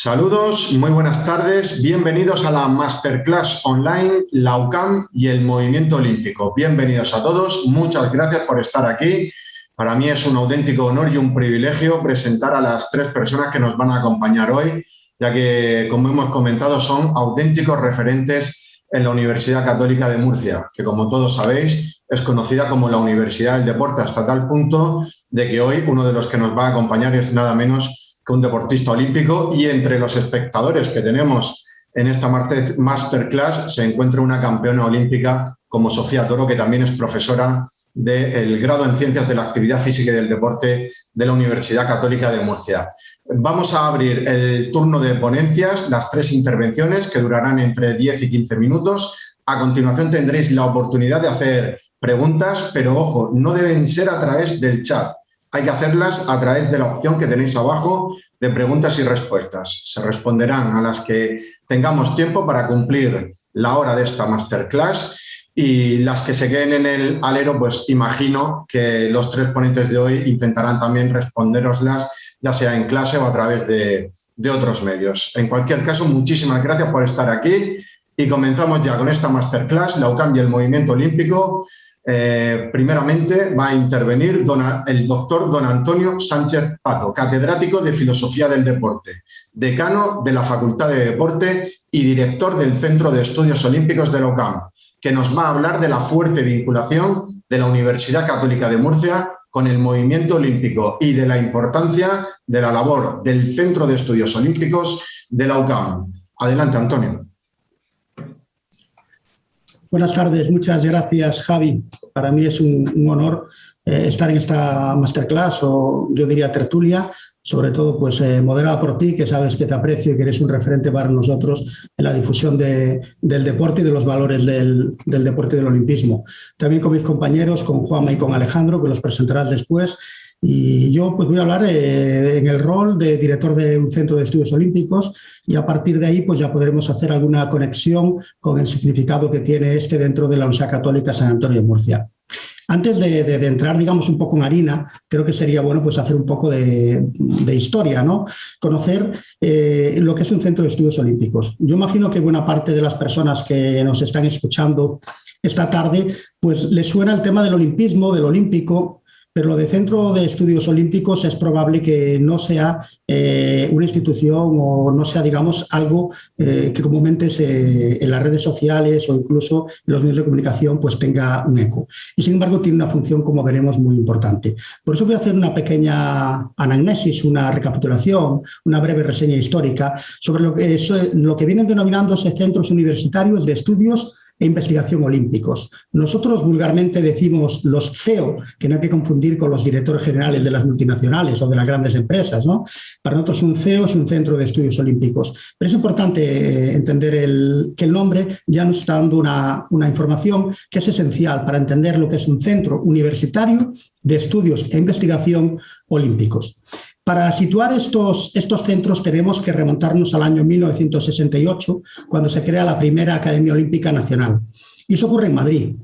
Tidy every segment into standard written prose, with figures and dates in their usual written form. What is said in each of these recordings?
Saludos, muy buenas tardes, bienvenidos a la Masterclass Online, la UCAM y el Movimiento Olímpico. Bienvenidos a todos, muchas gracias por estar aquí. Para mí es un auténtico honor y un privilegio presentar a las tres personas que nos van a acompañar hoy, ya que, como hemos comentado, son auténticos referentes en la Universidad Católica de Murcia, que, como todos sabéis, es conocida como la Universidad del Deporte, hasta tal punto de que hoy uno de los que nos va a acompañar es nada menos que un deportista olímpico, y entre los espectadores que tenemos en esta masterclass se encuentra una campeona olímpica como Sofía Toro, que también es profesora del grado en Ciencias de la Actividad Física y del Deporte de la Universidad Católica de Murcia. Vamos a abrir el turno de ponencias, las tres intervenciones que durarán entre 10 y 15 minutos. A continuación tendréis la oportunidad de hacer preguntas, pero ojo, no deben ser a través del chat. Hay que hacerlas a través de la opción que tenéis abajo de preguntas y respuestas. Se responderán a las que tengamos tiempo para cumplir la hora de esta masterclass, y las que se queden en el alero, pues imagino que los tres ponentes de hoy intentarán también responderoslas, ya sea en clase o a través de otros medios. En cualquier caso, muchísimas gracias por estar aquí y comenzamos ya con esta masterclass, la UCAM y el Movimiento Olímpico. Primeramente va a intervenir el doctor don Antonio Sánchez Pato, catedrático de Filosofía del Deporte, decano de la Facultad de Deporte y director del Centro de Estudios Olímpicos de la UCAM, que nos va a hablar de la fuerte vinculación de la Universidad Católica de Murcia con el movimiento olímpico y de la importancia de la labor del Centro de Estudios Olímpicos de la UCAM. Adelante, Antonio. Buenas tardes, muchas gracias, Javi. Para mí es un honor estar en esta masterclass, o yo diría tertulia, sobre todo pues moderada por ti, que sabes que te aprecio y que eres un referente para nosotros en la difusión del deporte y de los valores del deporte y del olimpismo. También con mis compañeros, con Juanma y con Alejandro, que los presentarás después. Y yo pues voy a hablar en el rol de director de un centro de estudios olímpicos, y a partir de ahí pues ya podremos hacer alguna conexión con el significado que tiene dentro de la Universidad Católica San Antonio de Murcia. Antes de entrar, digamos, un poco en harina, creo que sería bueno pues hacer un poco de historia, ¿no? Conocer lo que es un centro de estudios olímpicos. Yo imagino que buena parte de las personas que nos están escuchando esta tarde pues les suena el tema del olimpismo, del olímpico, pero lo de Centro de Estudios Olímpicos es probable que no sea una institución, o no sea, digamos, algo que comúnmente en las redes sociales o incluso en los medios de comunicación pues tenga un eco. Y sin embargo tiene una función, como veremos, muy importante. Por eso voy a hacer una pequeña anamnesis, una recapitulación, una breve reseña histórica sobre lo que vienen denominándose centros universitarios de estudios e investigación olímpicos. Nosotros vulgarmente decimos los CEO, que no hay que confundir con los directores generales de las multinacionales o de las grandes empresas, ¿no? Para nosotros un CEO es un centro de estudios olímpicos. Pero es importante entender que el nombre ya nos está dando una información que es esencial para entender lo que es un centro universitario de estudios e investigación olímpicos. Para situar estos centros tenemos que remontarnos al año 1968, cuando se crea la primera Academia Olímpica Nacional. Y eso ocurre en Madrid.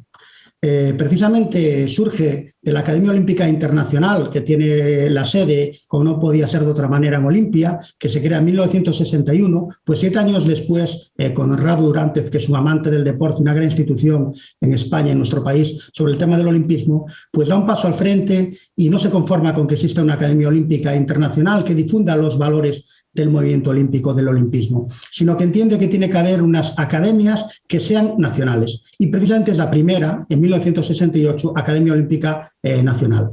Precisamente surge de la Academia Olímpica Internacional, que tiene la sede, como no podía ser de otra manera, en Olimpia, que se crea en 1961, pues 7 años después, con Conrado Durantez, que es un amante del deporte, una gran institución en España, en nuestro país, sobre el tema del olimpismo, pues da un paso al frente y no se conforma con que exista una Academia Olímpica Internacional que difunda los valores del movimiento olímpico, del olimpismo, sino que entiende que tiene que haber unas academias que sean nacionales. Y precisamente es la primera, en 1968, Academia Olímpica Nacional.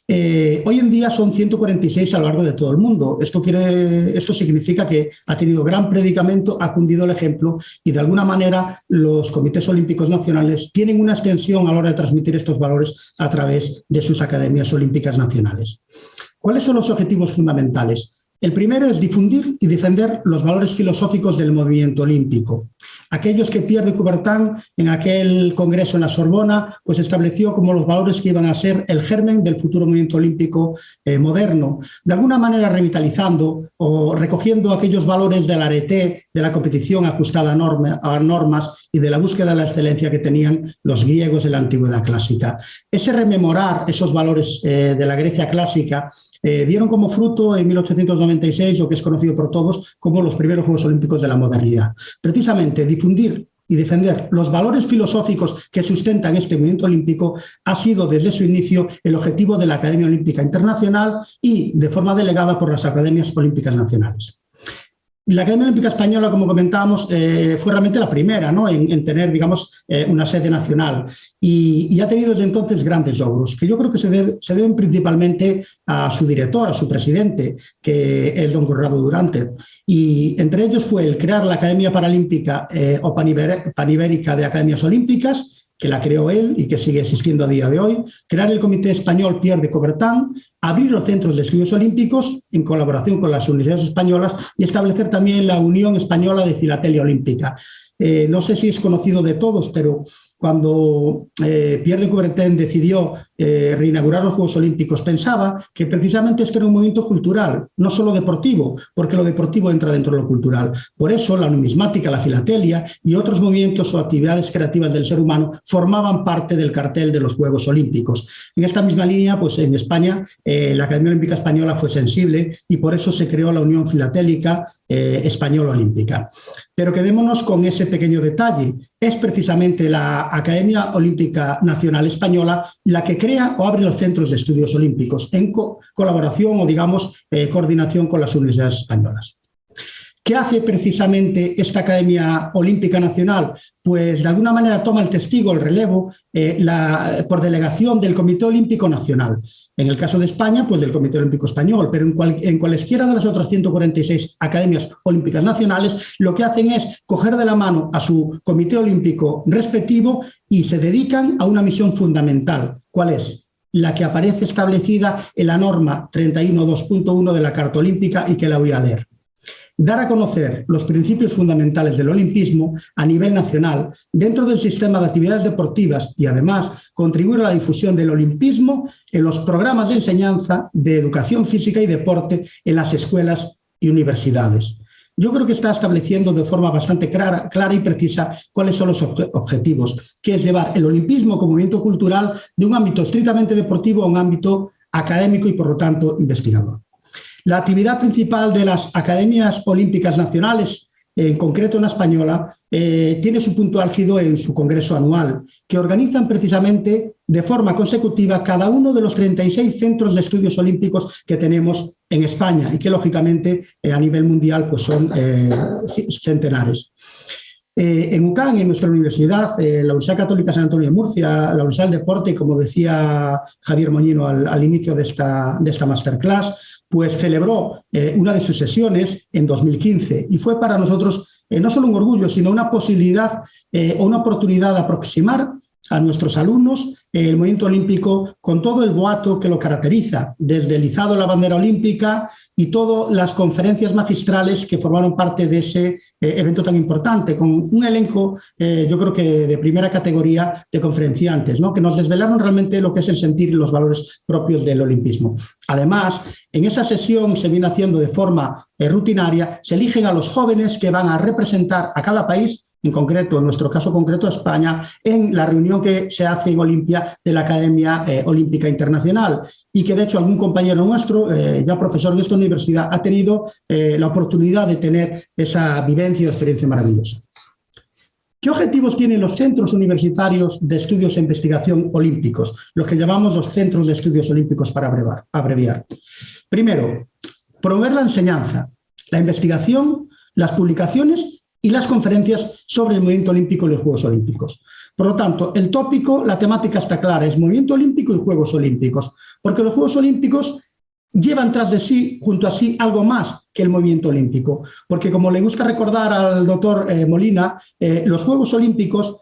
Hoy en día son 146 a lo largo de todo el mundo. Esto significa que ha tenido gran predicamento, ha cundido el ejemplo, y de alguna manera los comités olímpicos nacionales tienen una extensión a la hora de transmitir estos valores a través de sus academias olímpicas nacionales. ¿Cuáles son los objetivos fundamentales? El primero es difundir y defender los valores filosóficos del movimiento olímpico. Aquellos que Pierre de Coubertin, en aquel congreso en la Sorbona, pues estableció como los valores que iban a ser el germen del futuro movimiento olímpico moderno, de alguna manera revitalizando o recogiendo aquellos valores del arete, de la competición ajustada a normas y de la búsqueda de la excelencia que tenían los griegos de la antigüedad clásica. Ese rememorar esos valores de la Grecia clásica dieron como fruto en 1896 lo que es conocido por todos como los primeros Juegos Olímpicos de la modernidad. Precisamente difundir y defender los valores filosóficos que sustentan este movimiento olímpico ha sido desde su inicio el objetivo de la Academia Olímpica Internacional y de forma delegada por las Academias Olímpicas Nacionales. La Academia Olímpica Española, como comentábamos, fue realmente la primera, ¿no?, en tener, digamos, una sede nacional y ha tenido desde entonces grandes logros, que yo creo que se deben principalmente a su director, a su presidente, que es don Conrado Durántes. Y entre ellos fue el crear la Academia Paralímpica o Panibérica de Academias Olímpicas, que la creó él y que sigue existiendo a día de hoy, crear el Comité Español Pierre de Coubertin, abrir los centros de estudios olímpicos en colaboración con las universidades españolas y establecer también la Unión Española de Filatelia Olímpica. No sé si es conocido de todos, pero cuando Pierre de Coubertin decidió reinaugurar los Juegos Olímpicos, pensaba que precisamente este era un movimiento cultural, no solo deportivo, porque lo deportivo entra dentro de lo cultural. Por eso la numismática, la filatelia y otros movimientos o actividades creativas del ser humano formaban parte del cartel de los Juegos Olímpicos. En esta misma línea, pues en España, la Academia Olímpica Española fue sensible y por eso se creó la Unión Filatélica Española Olímpica. Pero quedémonos con ese pequeño detalle. Es precisamente la Academia Olímpica Nacional Española la que crea o abre los centros de estudios olímpicos en colaboración o, digamos, coordinación con las universidades españolas. ¿Qué hace precisamente esta Academia Olímpica Nacional? Pues de alguna manera toma el testigo, el relevo, por delegación del Comité Olímpico Nacional. En el caso de España, pues del Comité Olímpico Español, pero en cualesquiera de las otras 146 academias olímpicas nacionales, lo que hacen es coger de la mano a su comité olímpico respectivo y se dedican a una misión fundamental. ¿Cuál es? La que aparece establecida en la norma 31.2.1 de la Carta Olímpica y que la voy a leer. Dar a conocer los principios fundamentales del olimpismo a nivel nacional dentro del sistema de actividades deportivas y además contribuir a la difusión del olimpismo en los programas de enseñanza de educación física y deporte en las escuelas y universidades. Yo creo que está estableciendo de forma bastante clara y precisa cuáles son los objetivos, que es llevar el olimpismo como movimiento cultural de un ámbito estrictamente deportivo a un ámbito académico y por lo tanto investigador. La actividad principal de las Academias Olímpicas Nacionales, en concreto en la española, tiene su punto álgido en su congreso anual, que organizan precisamente de forma consecutiva cada uno de los 36 centros de estudios olímpicos que tenemos en España y que, lógicamente, a nivel mundial pues son centenares. En UCAN, en nuestra universidad, la Universidad Católica San Antonio de Murcia, la Universidad del Deporte, como decía Javier Moñino al inicio de esta masterclass, pues celebró una de sus sesiones en 2015 y fue para nosotros no solo un orgullo, sino una posibilidad o una oportunidad de aproximar a nuestros alumnos el movimiento olímpico con todo el boato que lo caracteriza, desde el izado de la bandera olímpica y todas las conferencias magistrales que formaron parte de ese evento tan importante, con un elenco, yo creo que de primera categoría de conferenciantes, ¿no?, que nos desvelaron realmente lo que es el sentir y los valores propios del olimpismo. Además, en esa sesión se viene haciendo de forma rutinaria, se eligen a los jóvenes que van a representar a cada país, en concreto, en nuestro caso concreto, España, en la reunión que se hace en Olimpia de la Academia Olímpica Internacional y que, de hecho, algún compañero nuestro, ya profesor de esta universidad, ha tenido la oportunidad de tener esa vivencia y experiencia maravillosa. ¿Qué objetivos tienen los centros universitarios de estudios e investigación olímpicos? Los que llamamos los centros de estudios olímpicos para abreviar. Primero, promover la enseñanza, la investigación, las publicaciones y las conferencias sobre el movimiento olímpico y los Juegos Olímpicos. Por lo tanto, el tópico, la temática está clara, es movimiento olímpico y Juegos Olímpicos, porque los Juegos Olímpicos llevan tras de sí, junto a sí, algo más que el movimiento olímpico, porque como le gusta recordar al doctor Molina, los Juegos Olímpicos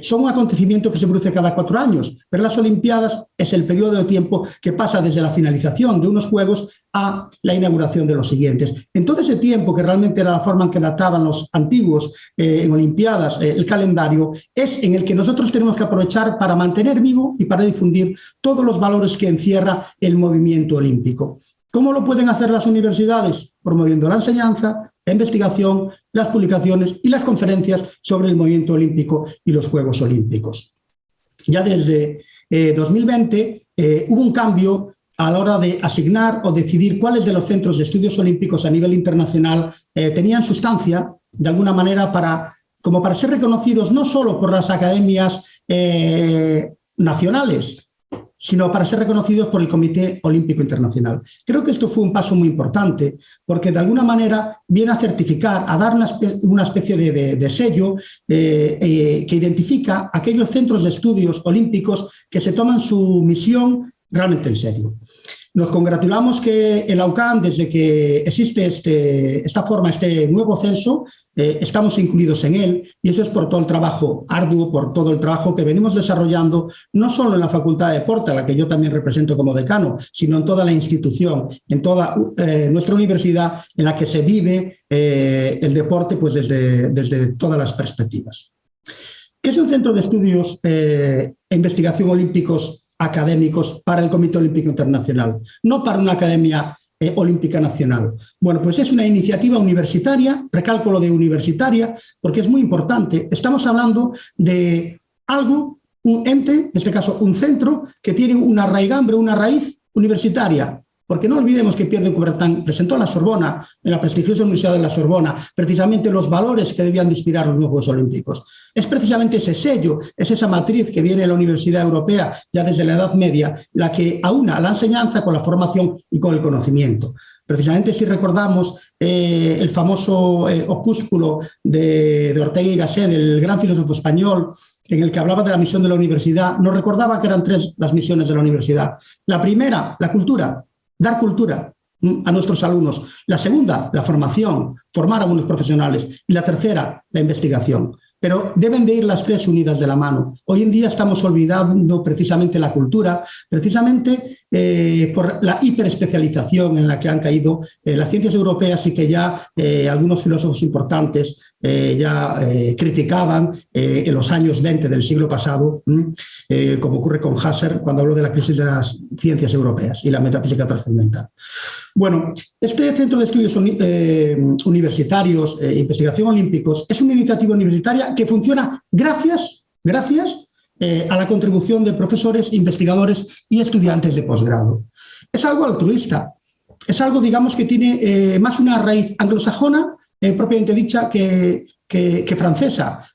son un acontecimiento que se produce cada 4 años, pero las Olimpiadas es el periodo de tiempo que pasa desde la finalización de unos Juegos a la inauguración de los siguientes. En todo ese tiempo, que realmente era la forma en que databan los antiguos en Olimpiadas el calendario, es en el que nosotros tenemos que aprovechar para mantener vivo y para difundir todos los valores que encierra el movimiento olímpico. ¿Cómo lo pueden hacer las universidades? Promoviendo la enseñanza, la investigación, las publicaciones y las conferencias sobre el movimiento olímpico y los Juegos Olímpicos. Ya desde 2020 hubo un cambio a la hora de asignar o decidir cuáles de los centros de estudios olímpicos a nivel internacional tenían sustancia, de alguna manera, como para ser reconocidos no solo por las academias nacionales, sino para ser reconocidos por el Comité Olímpico Internacional. Creo que esto fue un paso muy importante, porque de alguna manera viene a certificar, a dar una especie de sello que identifica aquellos centros de estudios olímpicos que se toman su misión realmente en serio. Nos congratulamos que en la UCAM, desde que existe este nuevo censo, estamos incluidos en él, y eso es por todo el trabajo arduo, por todo el trabajo que venimos desarrollando, no solo en la Facultad de Deporte, a la que yo también represento como decano, sino en toda la institución, en toda nuestra universidad, en la que se vive el deporte pues desde todas las perspectivas. ¿Qué es un centro de estudios e investigación olímpicos académicos para el Comité Olímpico Internacional, no para una academia olímpica nacional? Bueno, pues es una iniciativa universitaria, recalco lo de universitaria, porque es muy importante. Estamos hablando de algo, un ente, en este caso un centro, que tiene una raigambre, una raíz universitaria. Porque no olvidemos que Pierre de Coubertin presentó a la Sorbona, en la prestigiosa Universidad de la Sorbona, precisamente los valores que debían de inspirar los nuevos Juegos Olímpicos. Es precisamente ese sello, es esa matriz que viene de la Universidad Europea ya desde la Edad Media, la que aúna la enseñanza con la formación y con el conocimiento. Precisamente si recordamos el famoso opúsculo de Ortega y Gasset, del gran filósofo español, en el que hablaba de la misión de la universidad, nos recordaba que eran 3 las misiones de la universidad. La primera, la cultura. Dar cultura a nuestros alumnos. La segunda, la formación, formar a buenos profesionales. Y la tercera, la investigación. Pero deben de ir las 3 unidas de la mano. Hoy en día estamos olvidando precisamente la cultura, precisamente por la hiperespecialización en la que han caído las ciencias europeas, y que ya algunos filósofos importantes ya criticaban en los años 20 del siglo pasado, como ocurre con Husserl cuando habló de la crisis de las ciencias europeas y la metafísica trascendental. Bueno, este Centro de Estudios Universitarios e Investigación Olímpicos es una iniciativa universitaria que funciona gracias a la contribución de profesores, investigadores y estudiantes de posgrado. Es algo altruista, es algo, digamos, que tiene más una raíz anglosajona, propiamente dicha, que francesa.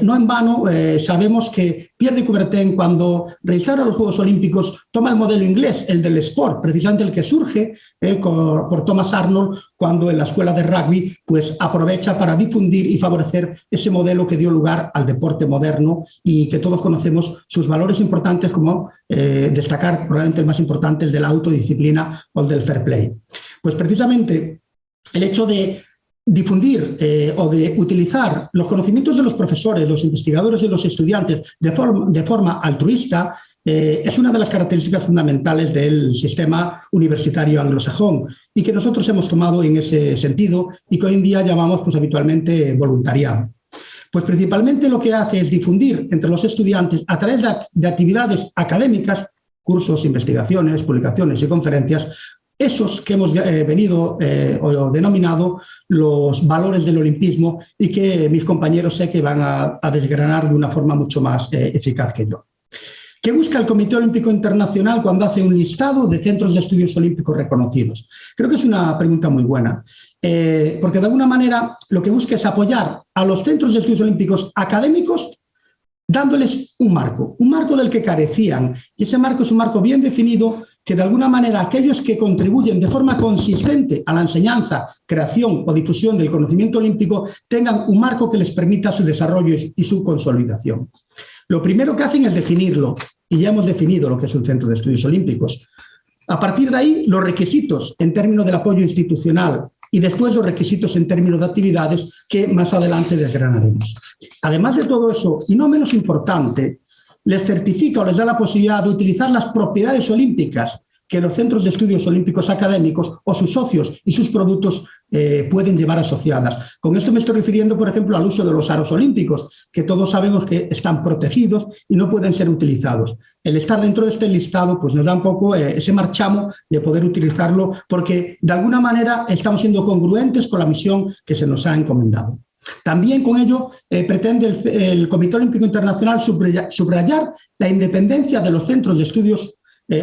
No en vano sabemos que Pierre de Coubertin, cuando realizaron los Juegos Olímpicos, toma el modelo inglés, el del sport, precisamente el que surge por Thomas Arnold, cuando en la escuela de rugby pues aprovecha para difundir y favorecer ese modelo que dio lugar al deporte moderno, y que todos conocemos sus valores importantes, como destacar probablemente el más importante, el de la autodisciplina o el del fair play. Pues precisamente el hecho de difundir o de utilizar los conocimientos de los profesores, los investigadores y los estudiantes de forma altruista es una de las características fundamentales del sistema universitario anglosajón, y que nosotros hemos tomado en ese sentido y que hoy en día llamamos pues habitualmente voluntariado. Pues principalmente lo que hace es difundir entre los estudiantes, a través de actividades académicas, cursos, investigaciones, publicaciones y conferencias, esos que hemos venido o denominado los valores del olimpismo, y que mis compañeros sé que van a desgranar de una forma mucho más eficaz que yo. ¿Qué busca el Comité Olímpico Internacional cuando hace un listado de centros de estudios olímpicos reconocidos? Creo que es una pregunta muy buena, porque de alguna manera lo que busca es apoyar a los centros de estudios olímpicos académicos, dándoles un marco del que carecían, y ese marco es un marco bien definido, que de alguna manera aquellos que contribuyen de forma consistente a la enseñanza, creación o difusión del conocimiento olímpico tengan un marco que les permita su desarrollo y su consolidación. Lo primero que hacen es definirlo, y ya hemos definido lo que es un centro de estudios olímpicos. A partir de ahí, los requisitos en términos del apoyo institucional, y después los requisitos en términos de actividades que más adelante desgranaremos. Además de todo eso, y no menos importante, les certifica o les da la posibilidad de utilizar las propiedades olímpicas que los centros de estudios olímpicos académicos o sus socios y sus productos pueden llevar asociadas. Con esto me estoy refiriendo, por ejemplo, al uso de los aros olímpicos, que todos sabemos que están protegidos y no pueden ser utilizados. El estar dentro de este listado pues nos da un poco ese marchamo de poder utilizarlo, porque de alguna manera estamos siendo congruentes con la misión que se nos ha encomendado. También con ello pretende el Comité Olímpico Internacional subrayar la independencia de los centros de estudios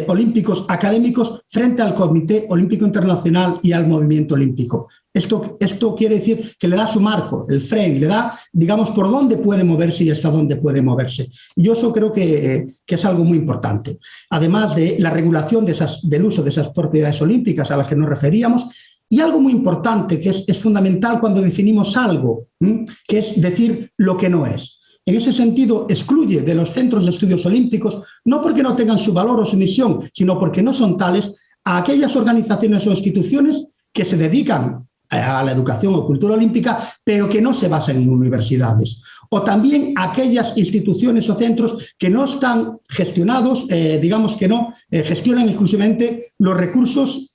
olímpicos académicos frente al Comité Olímpico Internacional y al movimiento olímpico. Esto quiere decir que le da su marco, el frame, le da, digamos, por dónde puede moverse y hasta dónde puede moverse. Y yo eso creo que es algo muy importante. Además de la regulación del uso de esas propiedades olímpicas a las que nos referíamos, y algo muy importante que es fundamental cuando definimos algo, que es decir lo que no es. En ese sentido, excluye de los centros de estudios olímpicos, no porque no tengan su valor o su misión, sino porque no son tales, a aquellas organizaciones o instituciones que se dedican a la educación o cultura olímpica, pero que no se basan en universidades. O también aquellas instituciones o centros que no están gestionados, digamos que no gestionan exclusivamente los recursos,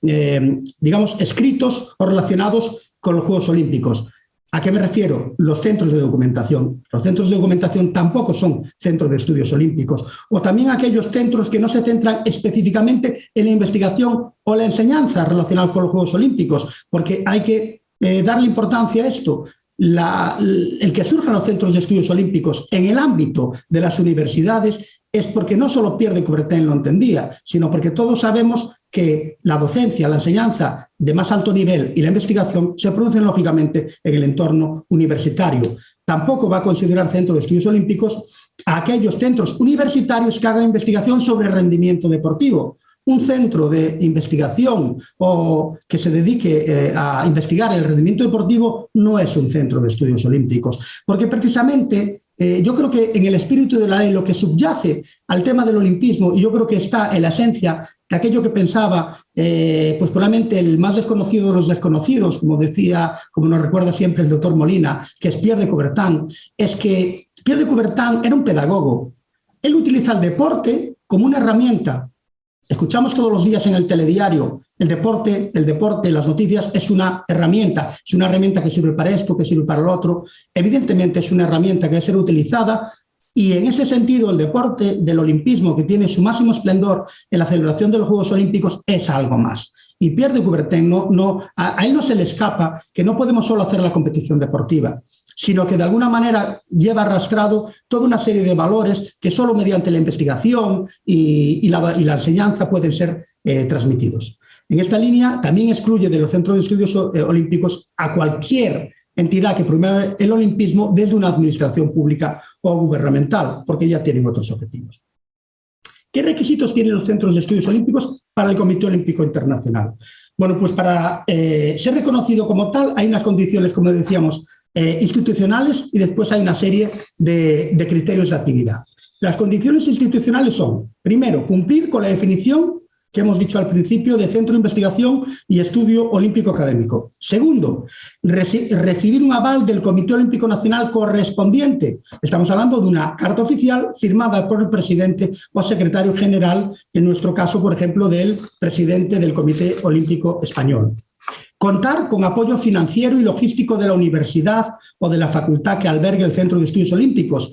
digamos, escritos o relacionados con los Juegos Olímpicos. ¿A qué me refiero? Los centros de documentación. Los centros de documentación tampoco son centros de estudios olímpicos. O también aquellos centros que no se centran específicamente en la investigación o la enseñanza relacionados con los Juegos Olímpicos, porque hay que darle importancia a esto. El que surjan los centros de estudios olímpicos en el ámbito de las universidades es porque no solo Pierre de Coubertin lo entendía, sino porque todos sabemos que la docencia, la enseñanza de más alto nivel y la investigación se producen lógicamente en el entorno universitario. Tampoco va a considerar centro de estudios olímpicos a aquellos centros universitarios que hagan investigación sobre rendimiento deportivo. Un centro de investigación o que se dedique a investigar el rendimiento deportivo no es un centro de estudios olímpicos, porque precisamente yo creo que en el espíritu de la ley lo que subyace al tema del olimpismo, y yo creo que está en la esencia de aquello que pensaba, pues probablemente el más desconocido de los desconocidos, como decía, como nos recuerda siempre el doctor Molina, que es Pierre de Coubertin, es que Pierre de Coubertin era un pedagogo. Él utiliza el deporte como una herramienta. Escuchamos todos los días en el telediario, el deporte, las noticias es una herramienta que sirve para esto, que sirve para lo otro. Evidentemente es una herramienta que debe ser utilizada y en ese sentido el deporte del olimpismo, que tiene su máximo esplendor en la celebración de los Juegos Olímpicos, es algo más. Y Pierre de Coubertin, a él no se le escapa que no podemos solo hacer la competición deportiva, sino que de alguna manera lleva arrastrado toda una serie de valores que solo mediante la investigación y la enseñanza pueden ser transmitidos. En esta línea también excluye de los centros de estudios olímpicos a cualquier entidad que promueva el olimpismo desde una administración pública o gubernamental, porque ya tienen otros objetivos. ¿Qué requisitos tienen los centros de estudios olímpicos para el Comité Olímpico Internacional? Bueno, pues para ser reconocido como tal hay unas condiciones, como decíamos, institucionales y después hay una serie de criterios de actividad. Las condiciones institucionales son, primero, cumplir con la definición que hemos dicho al principio de Centro de Investigación y Estudio Olímpico Académico. Segundo, recibir un aval del Comité Olímpico Nacional correspondiente. Estamos hablando de una carta oficial firmada por el presidente o secretario general, en nuestro caso, por ejemplo, del presidente del Comité Olímpico Español. Contar con apoyo financiero y logístico de la universidad o de la facultad que albergue el Centro de Estudios Olímpicos,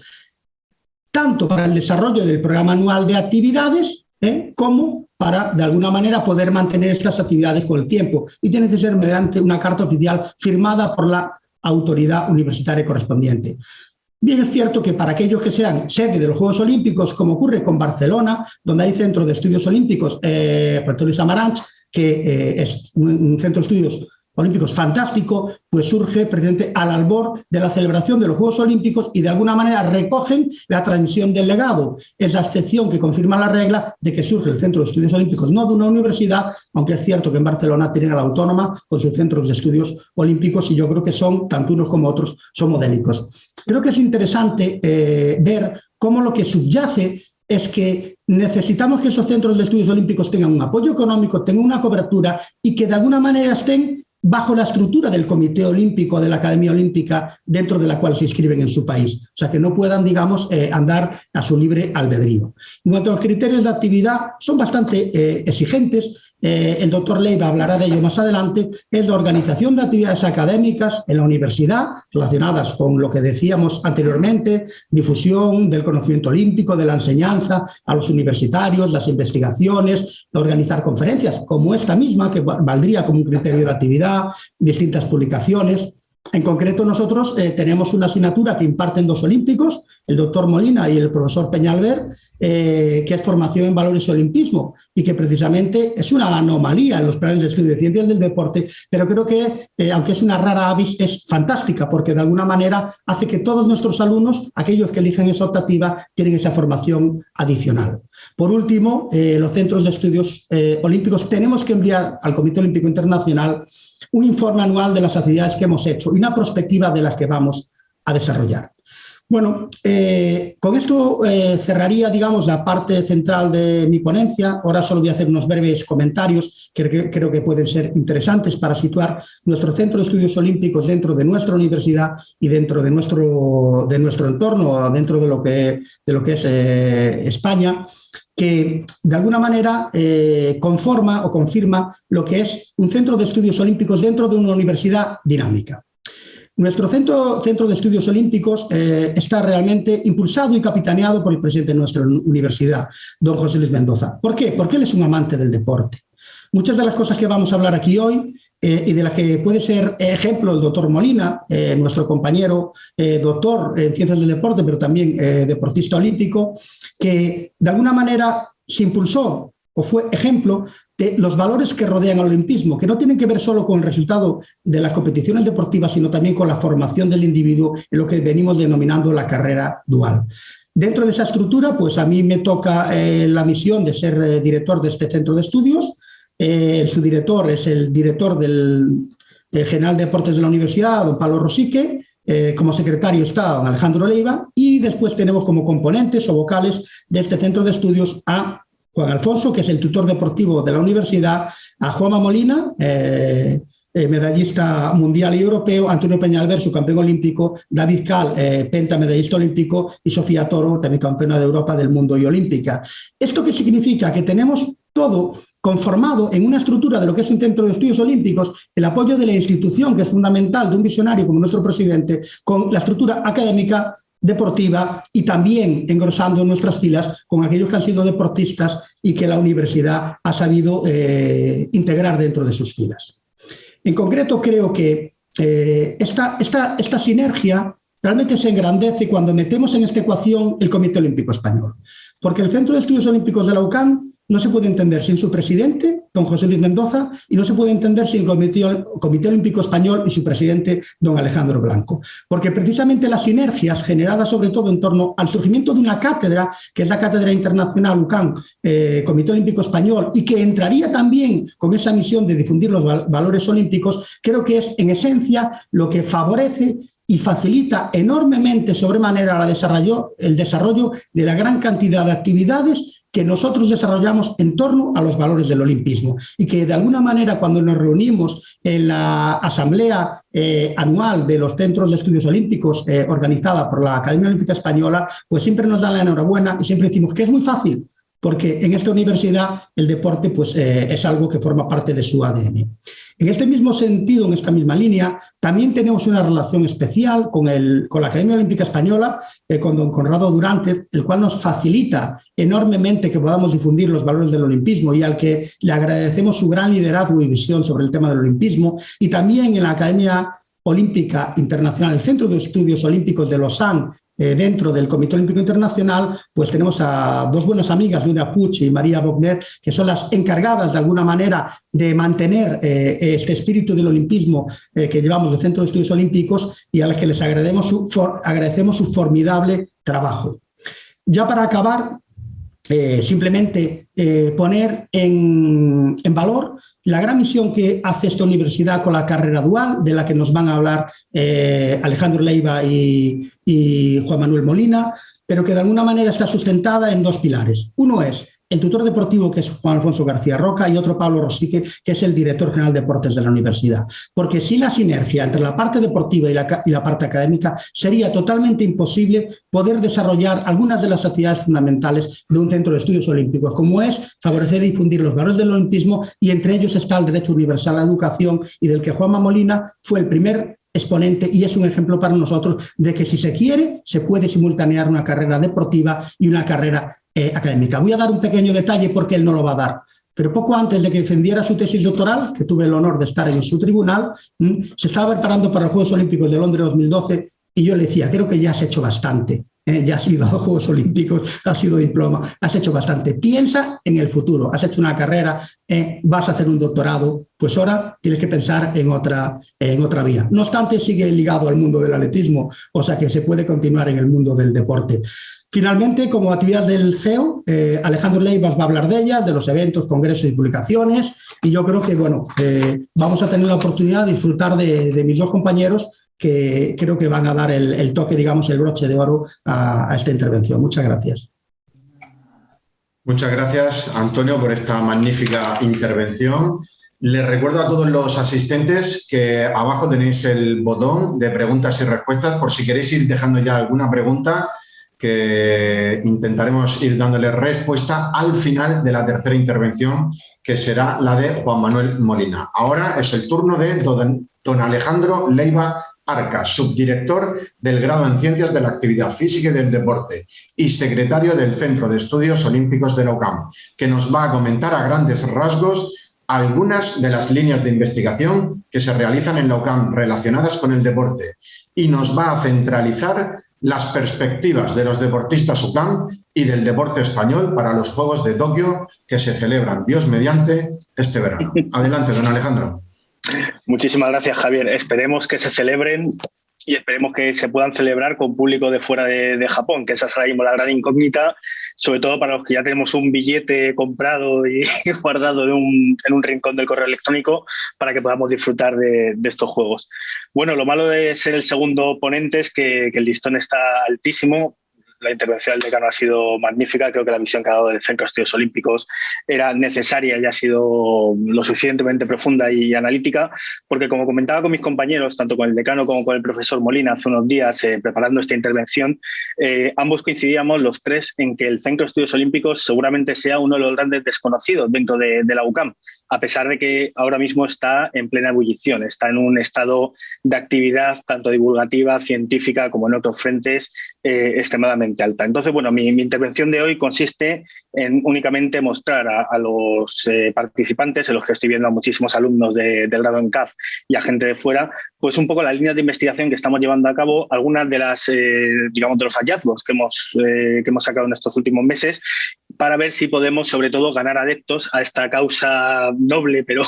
tanto para el desarrollo del programa anual de actividades, como para, de alguna manera, poder mantener estas actividades con el tiempo. Y tiene que ser mediante una carta oficial firmada por la autoridad universitaria correspondiente. Bien, es cierto que para aquellos que sean sede de los Juegos Olímpicos, como ocurre con Barcelona, donde hay centro de estudios olímpicos, Puerto Luis Amaranch, que es un centro de estudios olímpicos fantástico, pues surge precisamente al albor de la celebración de los Juegos Olímpicos y de alguna manera recogen la transmisión del legado. Es la excepción que confirma la regla de que surge el Centro de Estudios Olímpicos, no de una universidad, aunque es cierto que en Barcelona tienen a la Autónoma con sus centros de estudios olímpicos y yo creo que son, tanto unos como otros, son modélicos. Creo que es interesante ver cómo lo que subyace es que necesitamos que esos centros de estudios olímpicos tengan un apoyo económico, tengan una cobertura y que de alguna manera estén bajo la estructura del Comité Olímpico, de la Academia Olímpica, dentro de la cual se inscriben en su país. O sea, que no puedan, digamos, andar a su libre albedrío. En cuanto a los criterios de actividad, son bastante exigentes. El doctor Leiva hablará de ello más adelante. Es la organización de actividades académicas en la universidad, relacionadas con lo que decíamos anteriormente, difusión del conocimiento olímpico, de la enseñanza a los universitarios, las investigaciones, organizar conferencias, como esta misma, que valdría como un criterio de actividad, distintas publicaciones. En concreto, nosotros tenemos una asignatura que imparten 2 olímpicos, el doctor Molina y el profesor Peñalver, que es formación en valores y olimpismo, y que precisamente es una anomalía en los planes de estudio de ciencias del deporte, pero creo que, aunque es una rara avis, es fantástica, porque de alguna manera hace que todos nuestros alumnos, aquellos que eligen esa optativa, tienen esa formación adicional. Por último, los centros de estudios olímpicos tenemos que enviar al Comité Olímpico Internacional un informe anual de las actividades que hemos hecho y una perspectiva de las que vamos a desarrollar. Bueno, con esto cerraría, digamos, la parte central de mi ponencia. Ahora solo voy a hacer unos breves comentarios que creo que pueden ser interesantes para situar nuestro Centro de Estudios Olímpicos dentro de nuestra universidad y dentro de nuestro entorno, dentro de lo que es España, que de alguna manera conforma o confirma lo que es un centro de estudios olímpicos dentro de una universidad dinámica. Nuestro centro de estudios olímpicos está realmente impulsado y capitaneado por el presidente de nuestra universidad, don José Luis Mendoza. ¿Por qué? Porque él es un amante del deporte. Muchas de las cosas que vamos a hablar aquí hoy y de las que puede ser ejemplo el doctor Molina, nuestro compañero doctor en ciencias del deporte, pero también deportista olímpico, que de alguna manera se impulsó o fue ejemplo de los valores que rodean al olimpismo, que no tienen que ver solo con el resultado de las competiciones deportivas, sino también con la formación del individuo en lo que venimos denominando la carrera dual. Dentro de esa estructura, pues a mí me toca la misión de ser director de este centro de estudios. Su director es el director del General de Deportes de la Universidad, don Pablo Rosique. Como secretario está don Alejandro Leiva, y después tenemos como componentes o vocales de este centro de estudios a Juan Alfonso, que es el tutor deportivo de la universidad, a Juanma Molina, medallista mundial y europeo, Antonio Peñalver, su campeón olímpico, David Cal, pentamedallista olímpico, y Sofía Toro, también campeona de Europa, del mundo y olímpica. ¿Esto qué significa? Que tenemos todo conformado en una estructura de lo que es un centro de estudios olímpicos, el apoyo de la institución, que es fundamental, de un visionario como nuestro presidente, con la estructura académica, deportiva, y también engrosando nuestras filas con aquellos que han sido deportistas y que la universidad ha sabido integrar dentro de sus filas. En concreto, creo que esta sinergia realmente se engrandece cuando metemos en esta ecuación el Comité Olímpico Español, porque el Centro de Estudios Olímpicos de la UCAM no se puede entender sin su presidente, don José Luis Mendoza, y no se puede entender sin el Comité Olímpico Español y su presidente, don Alejandro Blanco. Porque precisamente las sinergias generadas sobre todo en torno al surgimiento de una cátedra, que es la Cátedra Internacional UCAM, Comité Olímpico Español, y que entraría también con esa misión de difundir los valores olímpicos, creo que es en esencia lo que favorece y facilita enormemente sobremanera el desarrollo de la gran cantidad de actividades que nosotros desarrollamos en torno a los valores del olimpismo, y que de alguna manera cuando nos reunimos en la asamblea anual de los centros de estudios olímpicos organizada por la Academia Olímpica Española, pues siempre nos dan la enhorabuena y siempre decimos que es muy fácil, porque en esta universidad el deporte pues, es algo que forma parte de su ADN. En este mismo sentido, en esta misma línea, también tenemos una relación especial con la Academia Olímpica Española, con don Conrado Durántes, el cual nos facilita enormemente que podamos difundir los valores del olimpismo, y al que le agradecemos su gran liderazgo y visión sobre el tema del olimpismo. Y también en la Academia Olímpica Internacional, el Centro de Estudios Olímpicos de Lausanne, dentro del Comité Olímpico Internacional, pues tenemos a dos buenas amigas, Luna Puig y María Bogner, que son las encargadas de alguna manera de mantener este espíritu del olimpismo que llevamos del Centro de Estudios Olímpicos, y a las que les agradecemos su formidable trabajo. Ya para acabar, simplemente poner en valor la gran misión que hace esta universidad con la carrera dual, de la que nos van a hablar Alejandro Leiva y Juan Manuel Molina, pero que de alguna manera está sustentada en 2 pilares. Uno es el tutor deportivo, que es Juan Alfonso García Roca, y otro Pablo Rosique, que es el director general de deportes de la universidad. Porque sin la sinergia entre la parte deportiva y la parte académica, sería totalmente imposible poder desarrollar algunas de las actividades fundamentales de un centro de estudios olímpicos, como es favorecer y difundir los valores del olimpismo, y entre ellos está el derecho universal a la educación, y del que Juanma Molina fue el primer exponente, y es un ejemplo para nosotros de que si se quiere, se puede simultanear una carrera deportiva y una carrera académica. Voy a dar un pequeño detalle porque él no lo va a dar. pero poco antes de que defendiera su tesis doctoral, que tuve el honor de estar en su tribunal, se estaba preparando para los Juegos Olímpicos de Londres 2012 y yo le decía, creo que ya has hecho bastante. Ya has ido a los Juegos Olímpicos, has sido diploma, has hecho bastante. Piensa en el futuro, has hecho una carrera, vas a hacer un doctorado, pues ahora tienes que pensar en otra vía. No obstante, sigue ligado al mundo del atletismo, o sea que se puede continuar en el mundo del deporte. Finalmente, como actividad del CEO, Alejandro Leibas va a hablar de ella, de los eventos, congresos y publicaciones, y yo creo que vamos a tener la oportunidad de disfrutar de mis dos compañeros que creo que van a dar el toque, digamos, el broche de oro a esta intervención. Muchas gracias. Muchas gracias, Antonio, por esta magnífica intervención. Les recuerdo a todos los asistentes que abajo tenéis el botón de preguntas y respuestas por si queréis ir dejando ya alguna pregunta que intentaremos ir dándole respuesta al final de la tercera intervención, que será la de Juan Manuel Molina. Ahora es el turno de don Alejandro Leiva Arcas, subdirector del grado en Ciencias de la Actividad Física y del Deporte y secretario del Centro de Estudios Olímpicos de la UCAM, que nos va a comentar a grandes rasgos algunas de las líneas de investigación que se realizan en la UCAM relacionadas con el deporte y nos va a centralizar las perspectivas de los deportistas UCAM y del deporte español para los Juegos de Tokio que se celebran, Dios mediante, este verano. Adelante, don Alejandro. Muchísimas gracias, Javier. Esperemos que se celebren y esperemos que se puedan celebrar con público de fuera de Japón, que esa es ahora mismo la gran incógnita, sobre todo para los que ya tenemos un billete comprado y guardado en un rincón del correo electrónico para que podamos disfrutar de estos juegos. Bueno, lo malo de ser el segundo ponente es que el listón está altísimo. La intervención del decano ha sido magnífica. Creo que la visión que ha dado del Centro de Estudios Olímpicos era necesaria y ha sido lo suficientemente profunda y analítica, porque como comentaba con mis compañeros, tanto con el decano como con el profesor Molina hace unos días preparando esta intervención, ambos coincidíamos los tres en que el Centro de Estudios Olímpicos seguramente sea uno de los grandes desconocidos dentro de la UCAM, a pesar de que ahora mismo está en plena ebullición, está en un estado de actividad tanto divulgativa, científica como en otros frentes extremadamente alta. Entonces, bueno, mi intervención de hoy consiste en únicamente mostrar a los participantes, en los que estoy viendo a muchísimos alumnos del grado en CAF y a gente de fuera, pues un poco las líneas de investigación que estamos llevando a cabo, algunas de las, digamos, de los hallazgos que hemos sacado en estos últimos meses, para ver si podemos, sobre todo, ganar adeptos a esta causa noble, pero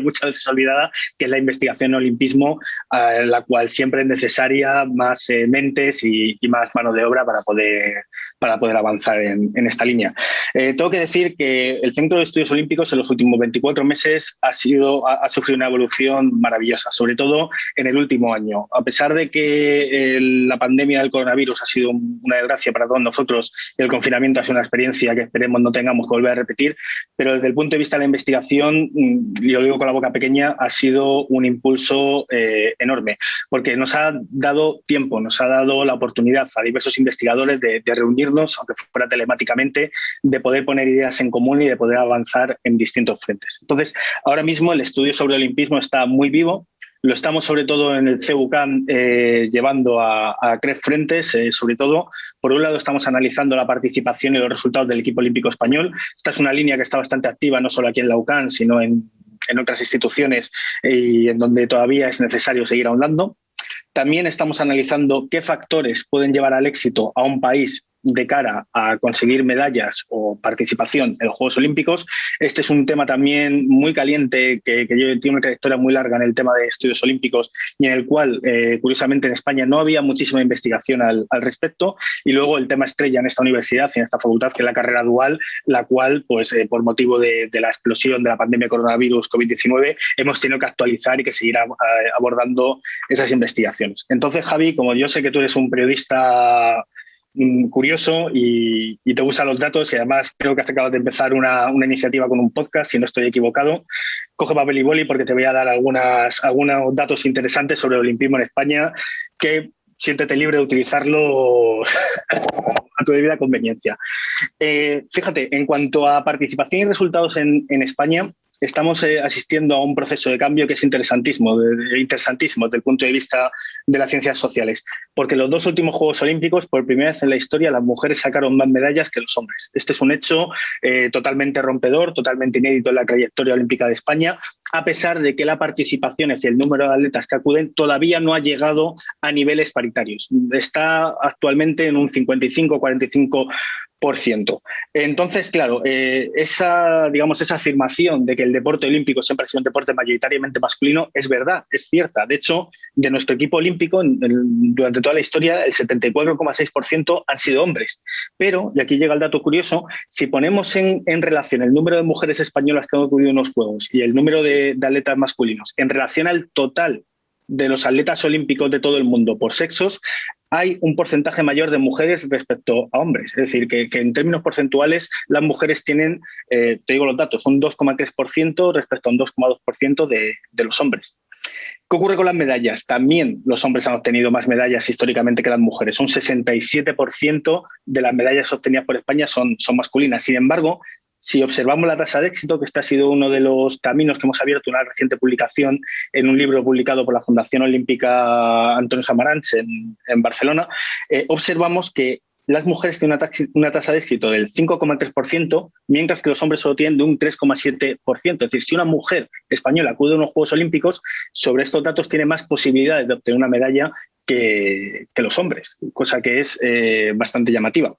muchas veces olvidada, que es la investigación en olimpismo, la cual siempre es necesaria más mentes y más mano de obra para poder avanzar en esta línea. Tengo que decir que el Centro de Estudios Olímpicos en los últimos 24 meses ha sufrido una evolución maravillosa, sobre todo en el último año. A pesar de que la pandemia del coronavirus ha sido una desgracia para todos nosotros, el confinamiento ha sido una experiencia que esperemos no tengamos que volver a repetir, pero desde el punto de vista de la investigación, y lo digo con la boca pequeña, ha sido un impulso enorme, porque nos ha dado tiempo, nos ha dado la oportunidad a diversos investigadores de reunirnos, aunque fuera telemáticamente, de poder poner ideas en común y de poder avanzar en distintos frentes. Entonces, ahora mismo el estudio sobre el olimpismo está muy vivo. Lo estamos sobre todo en el CEUCAM llevando a tres frentes, sobre todo. Por un lado estamos analizando la participación y los resultados del equipo olímpico español. Esta es una línea que está bastante activa no solo aquí en la UCAM, sino en otras instituciones y en donde todavía es necesario seguir ahondando. También estamos analizando qué factores pueden llevar al éxito a un país de cara a conseguir medallas o participación en los Juegos Olímpicos. Este es un tema también muy caliente que tiene una trayectoria muy larga en el tema de estudios olímpicos y en el cual, curiosamente, en España no había muchísima investigación al respecto. Y luego el tema estrella en esta universidad y en esta facultad, que es la carrera dual, la cual, pues, por motivo de la explosión de la pandemia de coronavirus COVID-19, hemos tenido que actualizar y que seguir abordando esas investigaciones. Entonces, Javi, como yo sé que tú eres un periodista curioso y te gustan los datos y además creo que has acabado de empezar una iniciativa con un podcast, si no estoy equivocado, coge papel y boli porque te voy a dar algunos datos interesantes sobre el olimpismo en España, que siéntete libre de utilizarlo a tu debida conveniencia. Fíjate, en cuanto a participación y resultados en España, estamos asistiendo a un proceso de cambio que es interesantísimo desde el punto de vista de las ciencias sociales, porque los 2 últimos Juegos Olímpicos, por primera vez en la historia, las mujeres sacaron más medallas que los hombres. Este es un hecho totalmente rompedor, totalmente inédito en la trayectoria olímpica de España, a pesar de que la participación, es decir, el número de atletas que acuden, todavía no ha llegado a niveles paritarios. Está actualmente en un 55-45%. Entonces, claro, esa afirmación de que el deporte olímpico siempre ha sido un deporte mayoritariamente masculino es verdad, es cierta. De hecho, de nuestro equipo olímpico, durante toda la historia, el 74,6% han sido hombres. Pero, y aquí llega el dato curioso, si ponemos en relación el número de mujeres españolas que han acudido a unos Juegos y el número de atletas masculinos en relación al total de los atletas olímpicos de todo el mundo por sexos, hay un porcentaje mayor de mujeres respecto a hombres. Es decir, que en términos porcentuales las mujeres tienen, te digo los datos, un 2,3% respecto a un 2,2% de los hombres. ¿Qué ocurre con las medallas? También los hombres han obtenido más medallas históricamente que las mujeres. Un 67% de las medallas obtenidas por España son masculinas. Sin embargo, si observamos la tasa de éxito, que este ha sido uno de los caminos que hemos abierto, una reciente publicación en un libro publicado por la Fundación Olímpica Antonio Samaranch en Barcelona, observamos que las mujeres tienen una tasa de éxito del 5,3%, mientras que los hombres solo tienen de un 3,7%. Es decir, si una mujer española acude a unos Juegos Olímpicos, sobre estos datos tiene más posibilidades de obtener una medalla que los hombres, cosa que es bastante llamativa.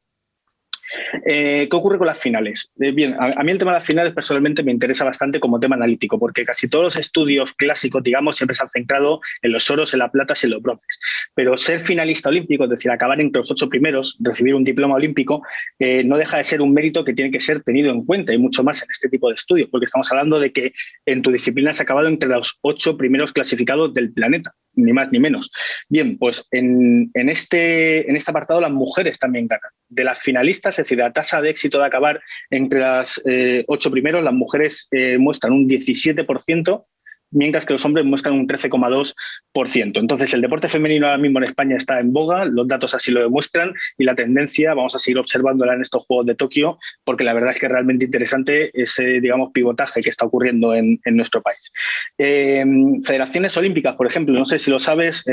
¿Qué ocurre con las finales? Bien, a mí el tema de las finales personalmente me interesa bastante como tema analítico, porque casi todos los estudios clásicos, digamos, siempre se han centrado en los oros, en las platas y en los bronces. Pero ser finalista olímpico, es decir, acabar entre los 8 primeros, recibir un diploma olímpico, no deja de ser un mérito que tiene que ser tenido en cuenta, y mucho más en este tipo de estudios, porque estamos hablando de que en tu disciplina has acabado entre los 8 primeros clasificados del planeta, ni más ni menos. Bien, pues en este apartado las mujeres también ganan. De las finalistas, es decir, la tasa de éxito de acabar entre las 8 primeros, las mujeres muestran un 17%, mientras que los hombres muestran un 13,2%. Entonces, el deporte femenino ahora mismo en España está en boga, los datos así lo demuestran, y la tendencia vamos a seguir observándola en estos Juegos de Tokio, porque la verdad es que es realmente interesante ese, digamos, pivotaje que está ocurriendo en nuestro país. Federaciones olímpicas, por ejemplo, no sé si lo sabes,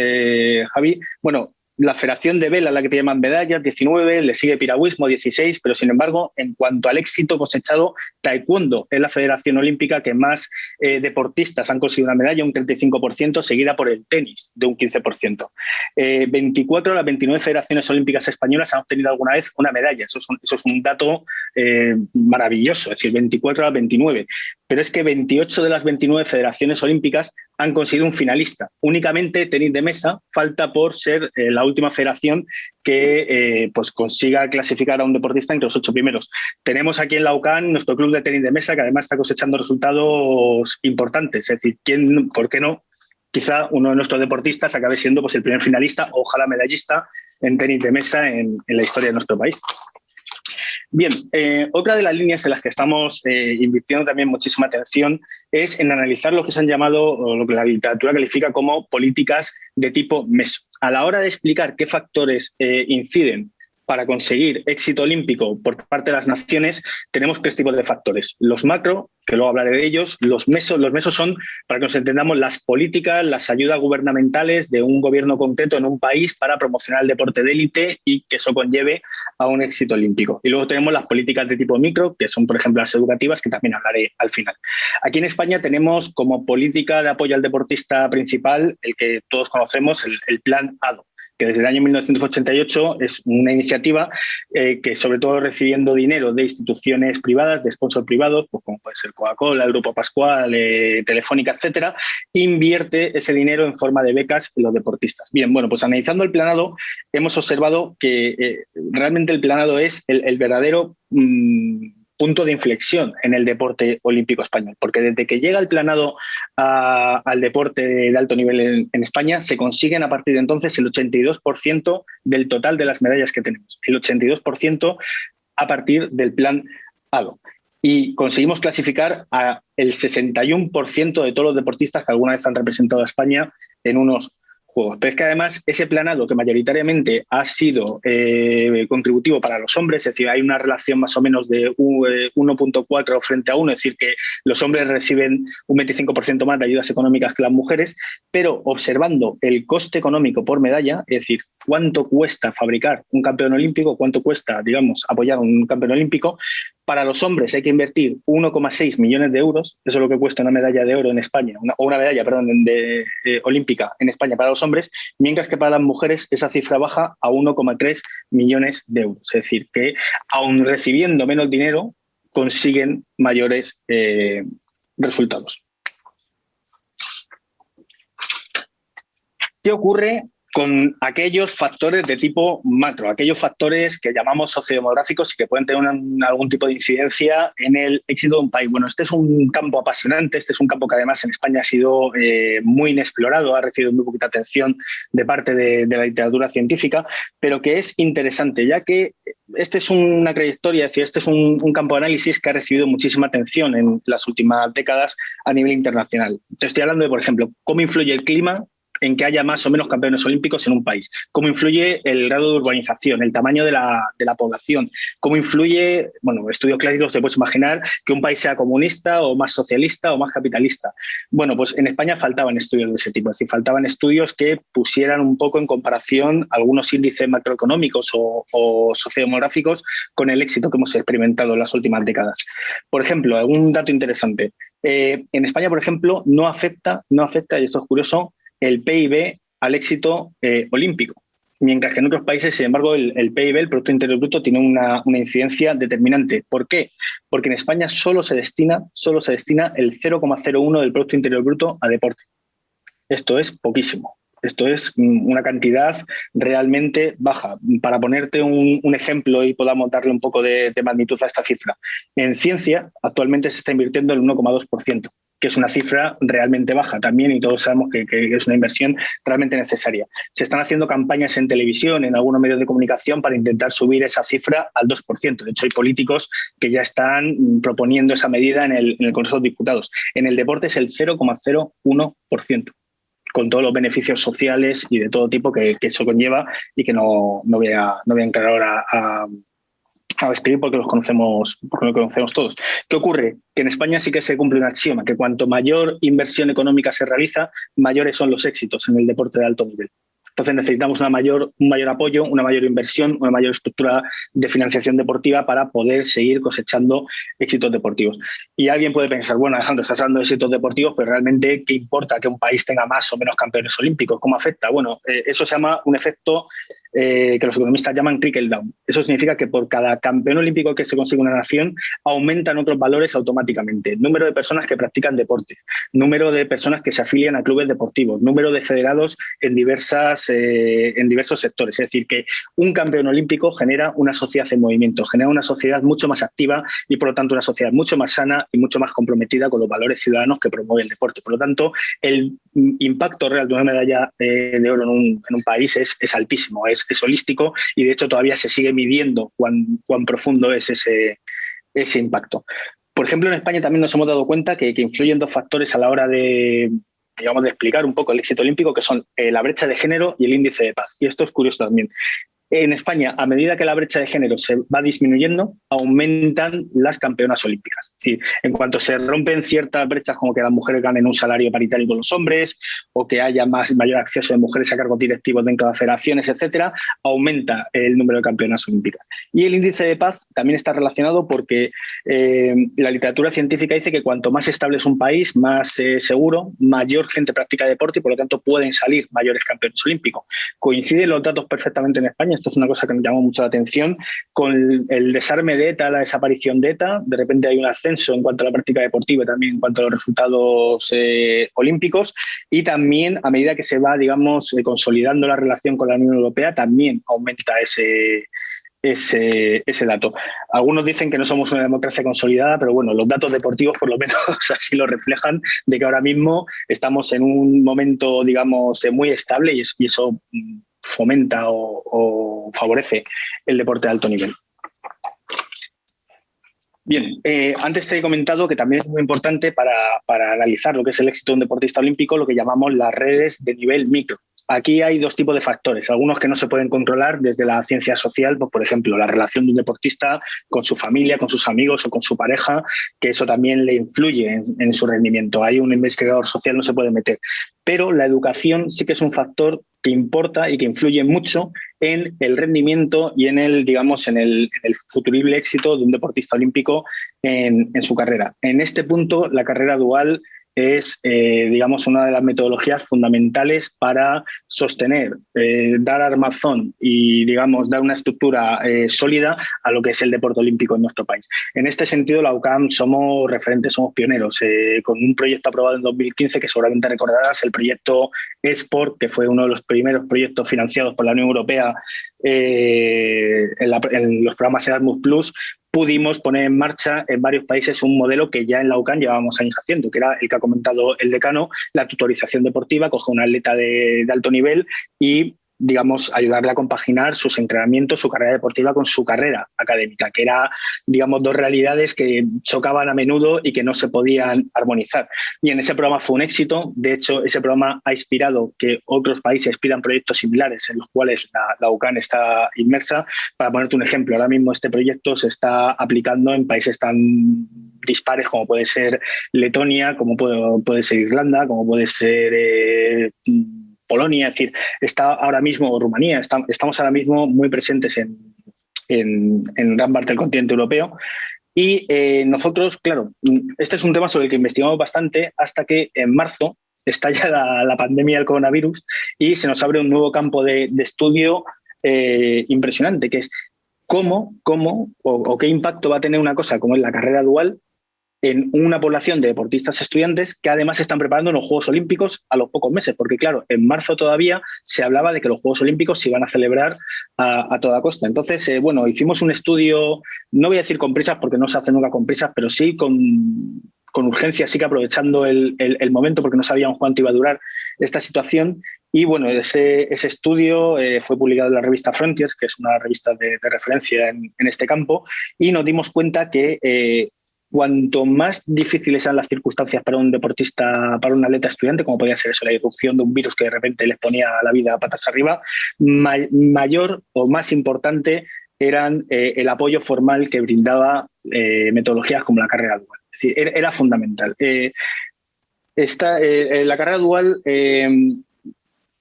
Javi, bueno, la Federación de Vela, la que te llaman medallas, 19, le sigue piragüismo, 16, pero sin embargo, en cuanto al éxito cosechado, taekwondo es la federación olímpica que más deportistas han conseguido una medalla, un 35%, seguida por el tenis, de un 15%. 24 de las 29 federaciones olímpicas españolas han obtenido alguna vez una medalla. Eso es un dato maravilloso, es decir, 24 de las 29. Pero es que 28 de las 29 federaciones olímpicas han conseguido un finalista. Únicamente tenis de mesa falta por ser la última federación que pues consiga clasificar a un deportista entre los 8 primeros. Tenemos aquí en la UCAN nuestro club de tenis de mesa, que además está cosechando resultados importantes. Es decir, ¿por qué no? Quizá uno de nuestros deportistas acabe siendo pues el primer finalista, ojalá medallista, en tenis de mesa en la historia de nuestro país. Bien, otra de las líneas en las que estamos invirtiendo también muchísima atención es en analizar lo que se han llamado, o lo que la literatura califica como políticas de tipo meso. A la hora de explicar qué factores inciden para conseguir éxito olímpico por parte de las naciones, tenemos 3 tipos de factores. Los macro, que luego hablaré de ellos, los mesos son, para que nos entendamos, las políticas, las ayudas gubernamentales de un gobierno concreto en un país para promocionar el deporte de élite y que eso conlleve a un éxito olímpico. Y luego tenemos las políticas de tipo micro, que son, por ejemplo, las educativas, que también hablaré al final. Aquí en España tenemos como política de apoyo al deportista principal, el que todos conocemos, el Plan ADO, que desde el año 1988 es una iniciativa que, sobre todo recibiendo dinero de instituciones privadas, de sponsors privados, pues como puede ser Coca-Cola, el Grupo Pascual, Telefónica, etcétera, invierte ese dinero en forma de becas en los deportistas. Bien, bueno, pues analizando el planado, hemos observado que realmente el planado es el verdadero punto de inflexión en el deporte olímpico español, porque desde que llega el planado al deporte de alto nivel en España, se consiguen a partir de entonces el 82% del total de las medallas que tenemos, el 82% a partir del plan ADO. Y conseguimos clasificar el 61% de todos los deportistas que alguna vez han representado a España en unos Juegos. Pero es que además ese planado que mayoritariamente ha sido contributivo para los hombres, es decir, hay una relación más o menos de 1.4 frente a 1, es decir, que los hombres reciben un 25% más de ayudas económicas que las mujeres, pero observando el coste económico por medalla, es decir, cuánto cuesta fabricar un campeón olímpico, cuánto cuesta, digamos, apoyar un campeón olímpico, para los hombres hay que invertir 1,6 millones de euros, eso es lo que cuesta una medalla de oro en España, una medalla, perdón, olímpica en España para los hombres, mientras que para las mujeres esa cifra baja a 1,3 millones de euros. Es decir, que aun recibiendo menos dinero, consiguen mayores resultados. ¿Qué ocurre con aquellos factores de tipo macro, aquellos factores que llamamos sociodemográficos y que pueden tener algún tipo de incidencia en el éxito de un país? Bueno, este es un campo apasionante, este es un campo que además en España ha sido muy inexplorado, ha recibido muy poquita atención de parte de la literatura científica, pero que es interesante, ya que este es una trayectoria, es decir, este es un campo de análisis que ha recibido muchísima atención en las últimas décadas a nivel internacional. Te estoy hablando de, por ejemplo, cómo influye el clima en que haya más o menos campeones olímpicos en un país, cómo influye el grado de urbanización, el tamaño de la población, cómo influye, bueno, estudios clásicos te puedes imaginar que un país sea comunista o más socialista o más capitalista. Bueno, pues en España faltaban estudios de ese tipo, es decir, faltaban estudios que pusieran un poco en comparación algunos índices macroeconómicos o sociodemográficos con el éxito que hemos experimentado en las últimas décadas. Por ejemplo, algún dato interesante. En España, por ejemplo, no afecta, y esto es curioso, el PIB al éxito olímpico, mientras que en otros países, sin embargo, el PIB, el Producto Interior Bruto, tiene una incidencia determinante. ¿Por qué? Porque en España solo se destina el 0,01 del Producto Interior Bruto a deporte. Esto es poquísimo. Esto es una cantidad realmente baja. Para ponerte un ejemplo y podamos darle un poco de magnitud a esta cifra, en ciencia actualmente se está invirtiendo el 1,2%, que es una cifra realmente baja también, y todos sabemos que es una inversión realmente necesaria. Se están haciendo campañas en televisión, en algunos medios de comunicación, para intentar subir esa cifra al 2%. De hecho, hay políticos que ya están proponiendo esa medida en el Consejo de Diputados. En el deporte es el 0,01%. Con todos los beneficios sociales y de todo tipo que eso conlleva, y que no voy a entrar ahora a describir porque lo conocemos todos. ¿Qué ocurre? Que en España sí que se cumple un axioma, que cuanto mayor inversión económica se realiza, mayores son los éxitos en el deporte de alto nivel. Entonces necesitamos un mayor apoyo, una mayor inversión, una mayor estructura de financiación deportiva para poder seguir cosechando éxitos deportivos. Y alguien puede pensar, bueno, Alejandro, estás hablando de éxitos deportivos, pero realmente, ¿qué importa que un país tenga más o menos campeones olímpicos? ¿Cómo afecta? Bueno, eso se llama un efecto que los economistas llaman trickle down. Eso significa que por cada campeón olímpico que se consigue una nación, aumentan otros valores automáticamente. Número de personas que practican deporte, número de personas que se afilian a clubes deportivos, número de federados en diversos sectores. Es decir, que un campeón olímpico genera una sociedad en movimiento, genera una sociedad mucho más activa y, por lo tanto, una sociedad mucho más sana y mucho más comprometida con los valores ciudadanos que promueve el deporte. Por lo tanto, el impacto real de una medalla de oro en un país es altísimo, es holístico, y de hecho todavía se sigue midiendo cuán profundo es ese impacto. Por ejemplo, en España también nos hemos dado cuenta que influyen dos factores a la hora de explicar un poco el éxito olímpico, que son la brecha de género y el índice de paz. Y esto es curioso también. En España, a medida que la brecha de género se va disminuyendo, aumentan las campeonas olímpicas. Es decir, en cuanto se rompen ciertas brechas, como que las mujeres ganen un salario paritario con los hombres, o que haya mayor acceso de mujeres a cargos directivos dentro de las federaciones, etcétera, aumenta el número de campeonas olímpicas. Y el índice de paz también está relacionado porque la literatura científica dice que cuanto más estable es un país, más seguro, mayor gente practica deporte y, por lo tanto, pueden salir mayores campeones olímpicos. Coinciden los datos perfectamente en España. Esto es una cosa que nos llamó mucho la atención. Con el desarme de ETA, la desaparición de ETA, de repente hay un ascenso en cuanto a la práctica deportiva y también en cuanto a los resultados olímpicos, y también a medida que se va, consolidando la relación con la Unión Europea, también aumenta ese dato. Algunos dicen que no somos una democracia consolidada, pero bueno, los datos deportivos por lo menos así lo reflejan, de que ahora mismo estamos en un momento, muy estable, y eso fomenta o favorece el deporte de alto nivel. Bien, antes te he comentado que también es muy importante para analizar lo que es el éxito de un deportista olímpico, lo que llamamos las redes de nivel micro. aquí hay dos tipos de factores, algunos que no se pueden controlar desde la ciencia social, pues, por ejemplo, la relación de un deportista con su familia, con sus amigos o con su pareja, que eso también le influye en su rendimiento. Ahí un investigador social no se puede meter, pero la educación sí que es un factor que importa y que influye mucho en el rendimiento y en el, digamos, en el futurible éxito de un deportista olímpico en su carrera. En este punto, la carrera dual es, digamos, una de las metodologías fundamentales para sostener, dar armazón y, digamos, dar una estructura sólida a lo que es el deporte olímpico en nuestro país. En este sentido, la UCAM somos referentes, somos pioneros, con un proyecto aprobado en 2015 que seguramente recordarás, el proyecto eSport, que fue uno de los primeros proyectos financiados por la Unión Europea en los programas Erasmus+. Pudimos poner en marcha en varios países un modelo que ya en la UCAM llevábamos años haciendo, que era el que ha comentado el decano, la tutorización deportiva, coge un atleta de alto nivel y, digamos, ayudarle a compaginar sus entrenamientos, su carrera deportiva con su carrera académica, que era, digamos, dos realidades que chocaban a menudo y que no se podían armonizar. Y en ese programa fue un éxito. De hecho, ese programa ha inspirado que otros países pidan proyectos similares en los cuales la UCAM está inmersa. Para ponerte un ejemplo, ahora mismo este proyecto se está aplicando en países tan dispares como puede ser Letonia, como puede ser Irlanda, como puede ser Polonia, es decir, está ahora mismo Rumanía, estamos ahora mismo muy presentes en gran parte del continente europeo. Y nosotros, claro, este es un tema sobre el que investigamos bastante hasta que en marzo estalla la pandemia del coronavirus y se nos abre un nuevo campo de estudio impresionante, que es cómo o qué impacto va a tener una cosa como es la carrera dual en una población de deportistas estudiantes que además se están preparando en los Juegos Olímpicos a los pocos meses, porque claro, en marzo todavía se hablaba de que los Juegos Olímpicos se iban a celebrar a toda costa. Entonces, bueno, hicimos un estudio, no voy a decir con prisas porque no se hace nunca con prisas, pero sí con urgencia, sí que aprovechando el momento porque no sabíamos cuánto iba a durar esta situación. Y bueno, ese estudio fue publicado en la revista Frontiers, que es una revista de referencia en este campo, y nos dimos cuenta que cuanto más difíciles sean las circunstancias para un deportista, para un atleta estudiante, como podía ser eso, la irrupción de un virus que de repente les ponía la vida patas arriba, mayor o más importante eran el apoyo formal que brindaba metodologías como la carrera dual. Es decir, era fundamental. La carrera dual,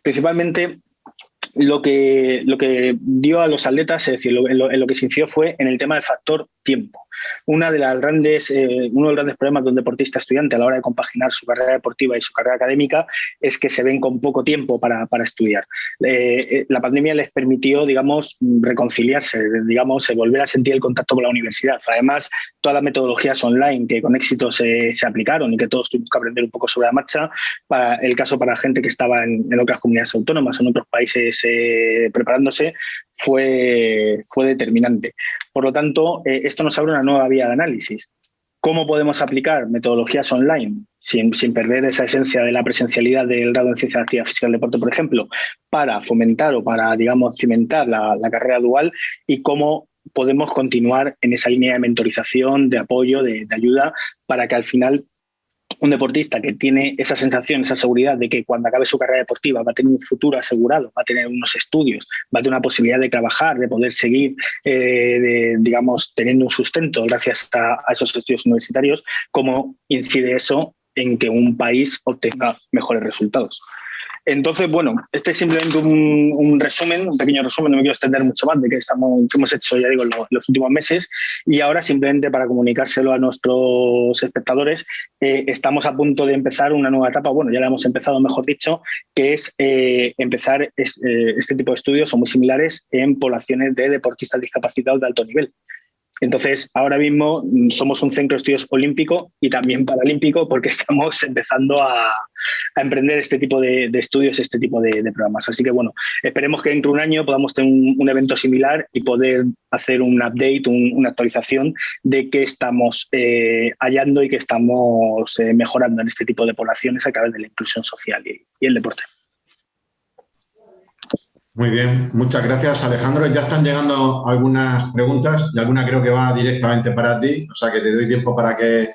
principalmente, lo que dio a los atletas, es decir, en lo que se incidió fue en el tema del factor tiempo. Uno de los grandes problemas de un deportista estudiante a la hora de compaginar su carrera deportiva y su carrera académica es que se ven con poco tiempo para estudiar. La pandemia les permitió, digamos, reconciliarse, digamos, volver a sentir el contacto con la universidad. Además, todas las metodologías online que con éxito se aplicaron y que todos tuvimos que aprender un poco sobre la marcha, para gente que estaba en otras comunidades autónomas, en otros países preparándose, fue determinante. Por lo tanto, esto nos abre una nueva vía de análisis. ¿Cómo podemos aplicar metodologías online sin perder esa esencia de la presencialidad del grado en Ciencia de la Actividad Física del Deporte, por ejemplo, para fomentar o para, digamos, cimentar la carrera dual? Y cómo podemos continuar en esa línea de mentorización, de apoyo, de ayuda, para que al final un deportista que tiene esa sensación, esa seguridad de que cuando acabe su carrera deportiva va a tener un futuro asegurado, va a tener unos estudios, va a tener una posibilidad de trabajar, de poder seguir, digamos, teniendo un sustento gracias a esos estudios universitarios, ¿cómo incide eso en que un país obtenga mejores resultados? Entonces, bueno, este es simplemente un resumen, un pequeño resumen, no me quiero extender mucho más de que hemos hecho, ya digo, los últimos meses. Y ahora, simplemente para comunicárselo a nuestros espectadores, estamos a punto de empezar una nueva etapa, bueno, ya la hemos empezado, mejor dicho, que es empezar este tipo de estudios, son muy similares en poblaciones de deportistas discapacitados de alto nivel. Entonces, ahora mismo somos un centro de estudios olímpico y también paralímpico porque estamos empezando a emprender este tipo de estudios, este tipo de programas. Así que, bueno, esperemos que dentro de un año podamos tener un evento similar y poder hacer un update, una actualización de qué estamos hallando y qué estamos mejorando en este tipo de poblaciones a través de la inclusión social y el deporte. Muy bien, muchas gracias, Alejandro. Ya están llegando algunas preguntas y alguna creo que va directamente para ti, o sea que te doy tiempo para que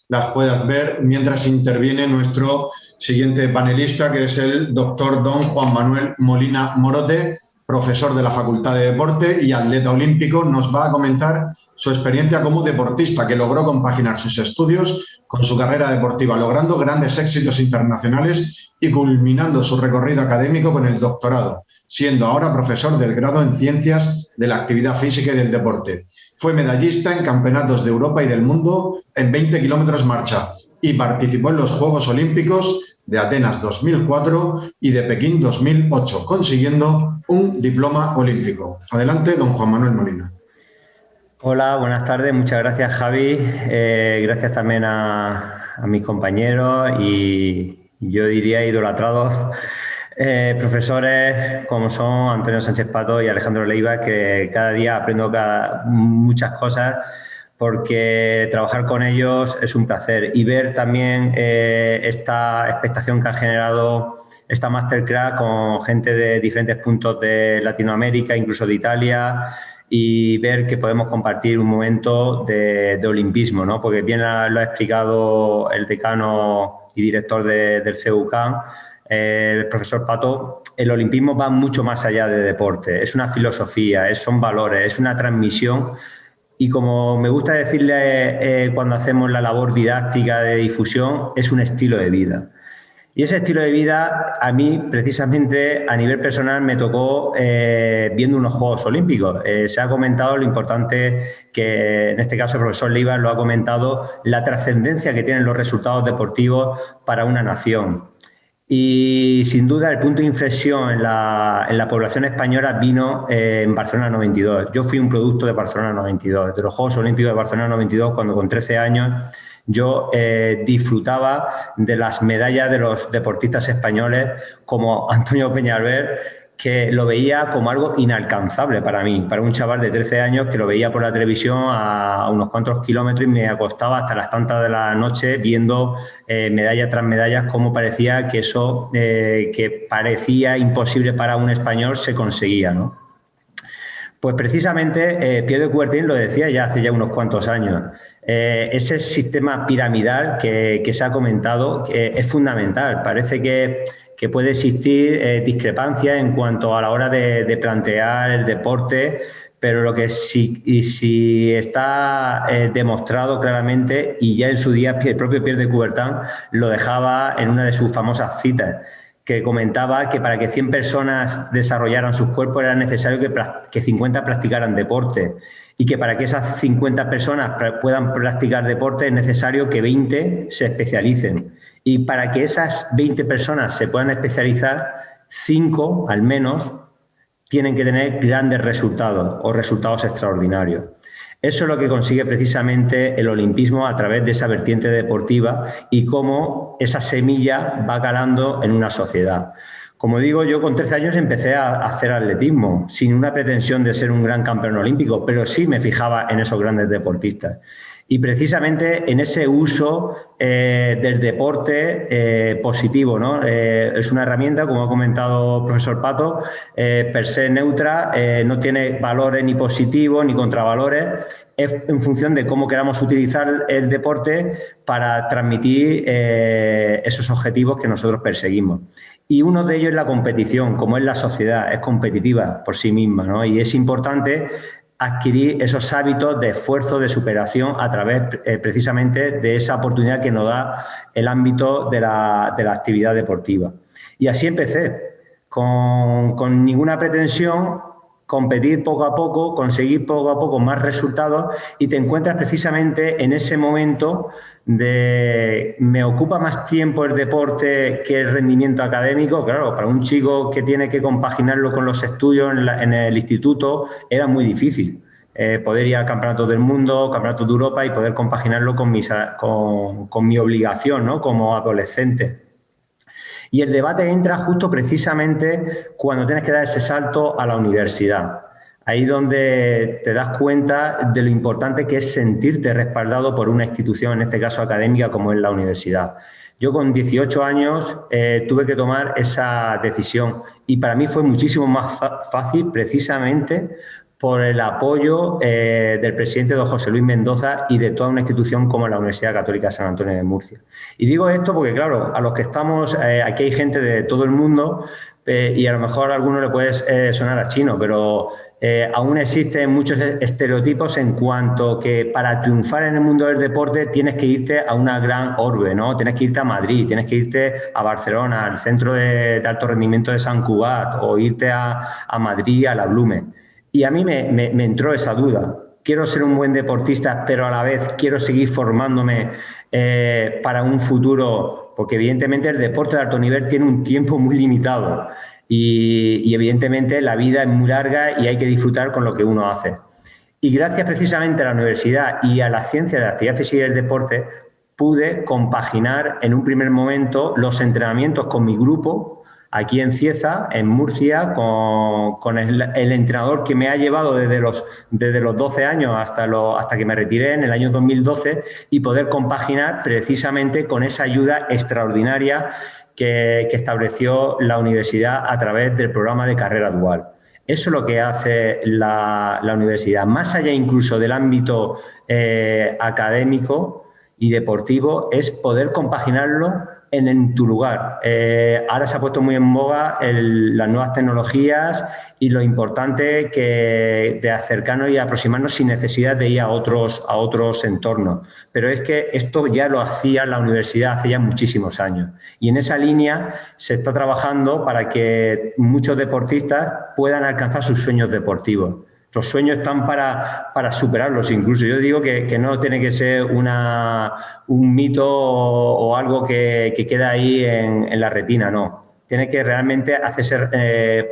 las puedas ver mientras interviene nuestro siguiente panelista, que es el doctor don Juan Manuel Molina Morote, profesor de la Facultad de Deporte y atleta olímpico. Nos va a comentar su experiencia como deportista, que logró compaginar sus estudios con su carrera deportiva, logrando grandes éxitos internacionales y culminando su recorrido académico con el doctorado, siendo ahora profesor del grado en Ciencias de la Actividad Física y del Deporte. Fue medallista en campeonatos de Europa y del mundo en 20 kilómetros marcha y participó en los Juegos Olímpicos de Atenas 2004 y de Pekín 2008, consiguiendo un diploma olímpico. Adelante, don Juan Manuel Molina. Hola, buenas tardes. Muchas gracias, Javi. Gracias también a mis compañeros y yo diría idolatrados profesores como son Antonio Sánchez Pato y Alejandro Leiva, que cada día aprendo muchas cosas, porque trabajar con ellos es un placer, y ver también esta expectación que han generado esta masterclass con gente de diferentes puntos de Latinoamérica, incluso de Italia, y ver que podemos compartir un momento de olimpismo, ¿no? Porque bien lo ha explicado el decano y director del CEUCAM, el profesor Pato. El olimpismo va mucho más allá de deporte, es una filosofía, son valores, es una transmisión. Y como me gusta decirle cuando hacemos la labor didáctica de difusión, es un estilo de vida. Y ese estilo de vida a mí, precisamente, a nivel personal, me tocó viendo unos Juegos Olímpicos. Se ha comentado lo importante que, en este caso, el profesor Leiva lo ha comentado, la trascendencia que tienen los resultados deportivos para una nación. Y, sin duda, el punto de inflexión en la población española vino en Barcelona 92. Yo fui un producto de Barcelona 92, de los Juegos Olímpicos de Barcelona 92, cuando con 13 años yo disfrutaba de las medallas de los deportistas españoles como Antonio Peñalver, que lo veía como algo inalcanzable para mí, para un chaval de 13 años que lo veía por la televisión a unos cuantos kilómetros y me acostaba hasta las tantas de la noche viendo medalla tras medalla, cómo parecía que eso que parecía imposible para un español se conseguía, ¿no? Pues precisamente Pierre de Coubertin lo decía ya hace unos cuantos años. Ese sistema piramidal que se ha comentado es fundamental. Parece que puede existir discrepancia en cuanto a la hora de plantear el deporte, pero lo que sí está demostrado claramente, y ya en su día el propio Pierre de Coubertin lo dejaba en una de sus famosas citas, que comentaba que para que 100 personas desarrollaran sus cuerpos era necesario que 50 practicaran deporte, y que para que esas 50 personas puedan practicar deporte es necesario que 20 se especialicen. Y para que esas 20 personas se puedan especializar, 5 al menos tienen que tener grandes resultados o resultados extraordinarios. Eso es lo que consigue precisamente el olimpismo a través de esa vertiente deportiva y cómo esa semilla va calando en una sociedad. Como digo, yo con 13 años empecé a hacer atletismo, sin una pretensión de ser un gran campeón olímpico, pero sí me fijaba en esos grandes deportistas. Y precisamente en ese uso del deporte positivo, ¿no? Es una herramienta, como ha comentado el profesor Pato, per se neutra, no tiene valores ni positivos ni contravalores, es en función de cómo queramos utilizar el deporte para transmitir esos objetivos que nosotros perseguimos. Y uno de ellos es la competición, como es la sociedad, es competitiva por sí misma, ¿no? Y es importante adquirir esos hábitos de esfuerzo, de superación a través precisamente de esa oportunidad que nos da el ámbito de la actividad deportiva. Y así empecé, con ninguna pretensión, competir poco a poco, conseguir poco a poco más resultados, y te encuentras precisamente en ese momento de me ocupa más tiempo el deporte que el rendimiento académico. Claro, para un chico que tiene que compaginarlo con los estudios en el instituto era muy difícil. Poder ir a campeonatos del mundo, campeonatos de Europa y poder compaginarlo con mi obligación, ¿no? Como adolescente. Y el debate entra justo precisamente cuando tienes que dar ese salto a la universidad. Ahí donde te das cuenta de lo importante que es sentirte respaldado por una institución, en este caso académica, como es la universidad. Yo con 18 años tuve que tomar esa decisión y para mí fue muchísimo más fácil precisamente por el apoyo del presidente don José Luis Mendoza y de toda una institución como la Universidad Católica San Antonio de Murcia. Y digo esto porque, claro, a los que estamos, aquí hay gente de todo el mundo y a lo mejor a alguno le puede sonar a chino, pero aún existen muchos estereotipos en cuanto que para triunfar en el mundo del deporte tienes que irte a una gran orbe, ¿no? Tienes que irte a Madrid, tienes que irte a Barcelona, al centro de alto rendimiento de Sant Cugat, o irte a Madrid, a la Blume. Y a mí me entró esa duda. Quiero ser un buen deportista, pero a la vez quiero seguir formándome para un futuro, porque evidentemente el deporte de alto nivel tiene un tiempo muy limitado y evidentemente la vida es muy larga y hay que disfrutar con lo que uno hace. Y gracias precisamente a la universidad y a la ciencia de la actividad física y el deporte, pude compaginar en un primer momento los entrenamientos con mi grupo, aquí en Cieza, en Murcia, con el entrenador que me ha llevado desde los 12 años hasta que me retiré en el año 2012, y poder compaginar precisamente con esa ayuda extraordinaria que estableció la universidad a través del programa de carrera dual. Eso es lo que hace la universidad, más allá incluso del ámbito académico y deportivo, es poder compaginarlo en tu lugar. Ahora se ha puesto muy en boga las nuevas tecnologías y lo importante de acercarnos y aproximarnos sin necesidad de ir a otros entornos. Pero es que esto ya lo hacía la universidad hace ya muchísimos años. Y en esa línea se está trabajando para que muchos deportistas puedan alcanzar sus sueños deportivos. Los sueños están para superarlos incluso. Yo digo que no tiene que ser un mito o algo que queda ahí en la retina, no. Tiene que realmente hacerse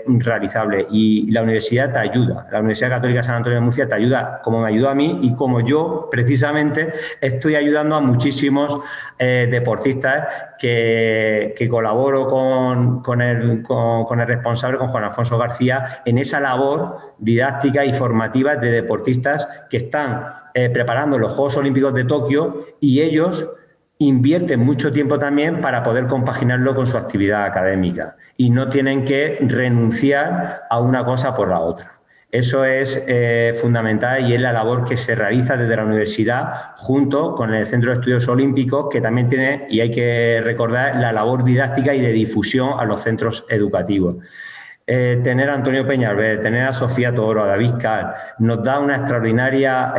realizable, y la universidad te ayuda. La Universidad Católica San Antonio de Murcia te ayuda, como me ayudó a mí y como yo precisamente estoy ayudando a muchísimos deportistas que colaboro con el responsable, con Juan Alfonso García, en esa labor didáctica y formativa de deportistas que están preparando los Juegos Olímpicos de Tokio, y ellos invierten mucho tiempo también para poder compaginarlo con su actividad académica y no tienen que renunciar a una cosa por la otra. Eso es fundamental, y es la labor que se realiza desde la universidad junto con el Centro de Estudios Olímpicos, que también tiene, y hay que recordar, la labor didáctica y de difusión a los centros educativos. Tener a Antonio Peñalver, tener a Sofía Toro, a David Cal, nos da una extraordinaria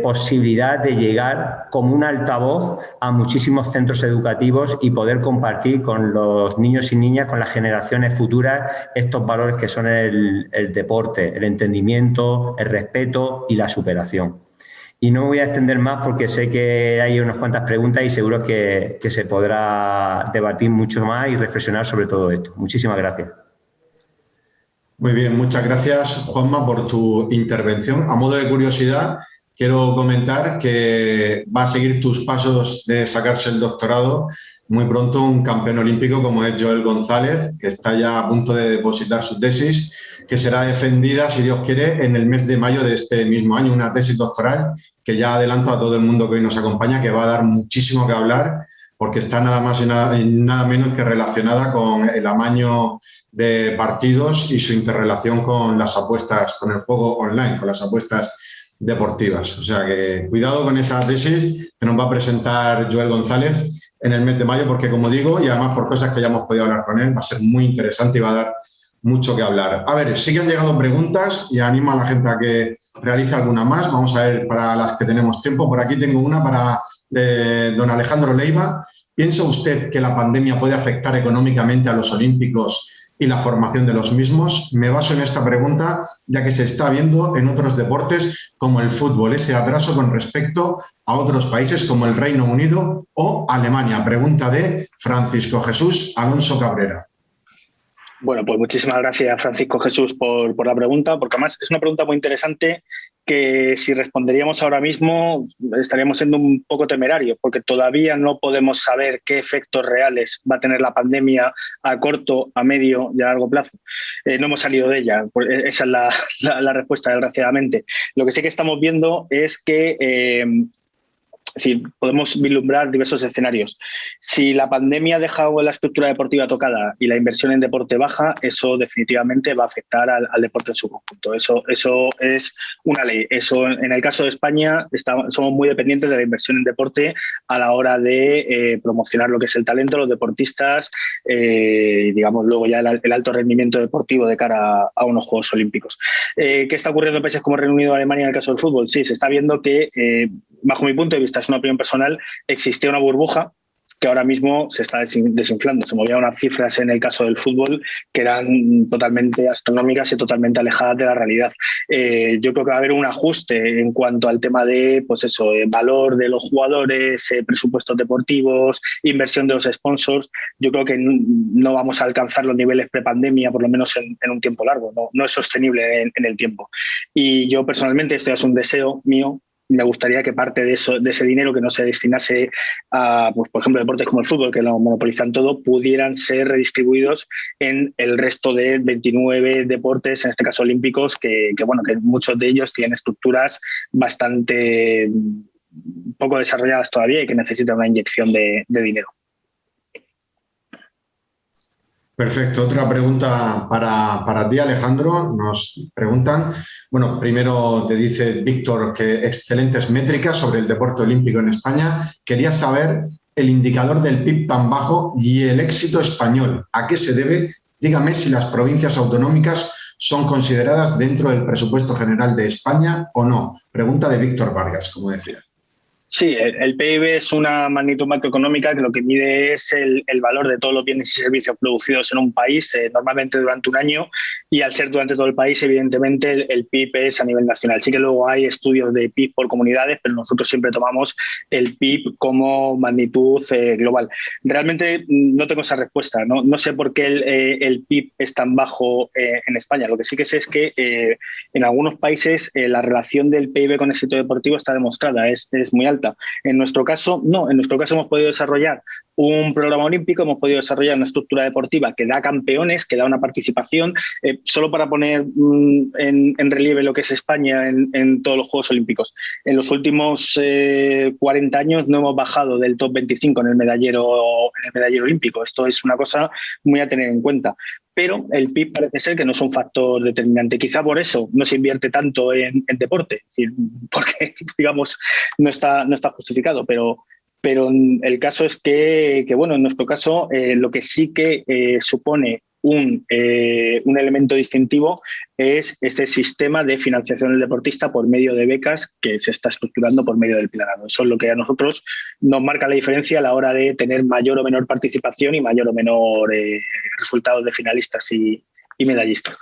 posibilidad de llegar como un altavoz a muchísimos centros educativos y poder compartir con los niños y niñas, con las generaciones futuras, estos valores que son el deporte, el entendimiento, el respeto y la superación. Y no me voy a extender más porque sé que hay unas cuantas preguntas y seguro que se podrá debatir mucho más y reflexionar sobre todo esto. Muchísimas gracias. Muy bien, muchas gracias, Juanma, por tu intervención. A modo de curiosidad, quiero comentar que va a seguir tus pasos de sacarse el doctorado muy pronto un campeón olímpico como es Joel González, que está ya a punto de depositar su tesis, que será defendida, si Dios quiere, en el mes de mayo de este mismo año, una tesis doctoral que ya adelanto a todo el mundo que hoy nos acompaña, que va a dar muchísimo que hablar, porque está nada más y nada menos que relacionada con el amaño de partidos y su interrelación con las apuestas, con el juego online, con las apuestas deportivas. O sea que cuidado con esa tesis que nos va a presentar Joel González en el mes de mayo, porque como digo, y además por cosas que ya hemos podido hablar con él, va a ser muy interesante y va a dar mucho que hablar. A ver, sí que han llegado preguntas y animo a la gente a que realice alguna más. Vamos a ver para las que tenemos tiempo. Por aquí tengo una para don Alejandro Leiva. ¿Piensa usted que la pandemia puede afectar económicamente a los olímpicos y la formación de los mismos? Me baso en esta pregunta, ya que se está viendo en otros deportes como el fútbol, ese atraso con respecto a otros países como el Reino Unido o Alemania. Pregunta de Francisco Jesús Alonso Cabrera. Bueno, pues muchísimas gracias, Francisco Jesús, por la pregunta, porque además es una pregunta muy interesante que si responderíamos ahora mismo estaríamos siendo un poco temerarios, porque todavía no podemos saber qué efectos reales va a tener la pandemia a corto, a medio y a largo plazo. No hemos salido de ella, esa es la respuesta, desgraciadamente. Lo que sí que estamos viendo es que Es decir, podemos vislumbrar diversos escenarios. Si la pandemia ha dejado la estructura deportiva tocada y la inversión en deporte baja, eso definitivamente va a afectar al deporte en su conjunto. Eso es una ley. Eso, en el caso de España, somos muy dependientes de la inversión en deporte a la hora de promocionar lo que es el talento, los deportistas, digamos, luego ya el alto rendimiento deportivo de cara a unos Juegos Olímpicos. ¿Qué está ocurriendo en países como Reino Unido o Alemania en el caso del fútbol? Sí, se está viendo que, bajo mi punto de vista, es una opinión personal, existía una burbuja que ahora mismo se está desinflando. Se movían unas cifras en el caso del fútbol que eran totalmente astronómicas y totalmente alejadas de la realidad. Yo creo que va a haber un ajuste en cuanto al tema de, pues eso, valor de los jugadores, presupuestos deportivos, inversión de los sponsors. Yo creo que no vamos a alcanzar los niveles prepandemia, por lo menos en un tiempo largo. No es sostenible en el tiempo. Y yo personalmente, esto es un deseo mío, me gustaría que parte de ese dinero que no se destinase a, pues, por ejemplo, deportes como el fútbol, que lo monopolizan todo, pudieran ser redistribuidos en el resto de 29 deportes, en este caso olímpicos, que muchos de ellos tienen estructuras bastante poco desarrolladas todavía y que necesitan una inyección de dinero. Perfecto. Otra pregunta para ti, Alejandro. Nos preguntan, bueno, primero te dice Víctor que excelentes métricas sobre el deporte olímpico en España. Quería saber el indicador del PIB tan bajo y el éxito español. ¿A qué se debe? Dígame si las provincias autonómicas son consideradas dentro del presupuesto general de España o no. Pregunta de Víctor Vargas, como decía. Sí, el PIB es una magnitud macroeconómica que lo que mide es el valor de todos los bienes y servicios producidos en un país, normalmente durante un año, y al ser durante todo el país, evidentemente el PIB es a nivel nacional. Sí que luego hay estudios de PIB por comunidades, pero nosotros siempre tomamos el PIB como magnitud global. Realmente no tengo esa respuesta, no sé por qué el PIB es tan bajo en España. Lo que sí que sé es que en algunos países la relación del PIB con el éxito deportivo está demostrada, es muy alta. En nuestro caso, no. En nuestro caso hemos podido desarrollar un programa olímpico, hemos podido desarrollar una estructura deportiva que da campeones, que da una participación. Solo para poner en relieve lo que es España en todos los Juegos Olímpicos. En los últimos 40 años no hemos bajado del top 25 en el medallero olímpico. Esto es una cosa muy a tener en cuenta. Pero el PIB parece ser que no es un factor determinante. Quizá por eso no se invierte tanto en deporte, es decir, porque, digamos, no está justificado, pero el caso es que en nuestro caso, lo que sí que supone un elemento distintivo es este sistema de financiación del deportista por medio de becas que se está estructurando por medio del Pilarado. Eso es lo que a nosotros nos marca la diferencia a la hora de tener mayor o menor participación y mayor o menor resultados de finalistas y medallistas.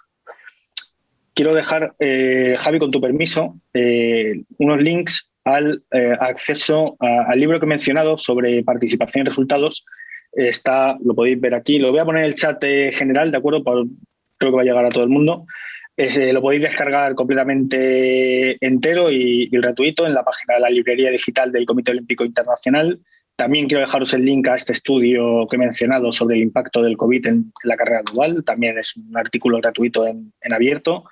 Quiero dejar, Javi, con tu permiso, unos links al acceso al libro que he mencionado sobre participación y resultados. Lo podéis ver aquí. Lo voy a poner en el chat general, ¿de acuerdo? Creo que va a llegar a todo el mundo. Lo podéis descargar completamente entero y gratuito en la página de la librería digital del Comité Olímpico Internacional. También quiero dejaros el link a este estudio que he mencionado sobre el impacto del COVID en la carrera global. También es un artículo gratuito en abierto.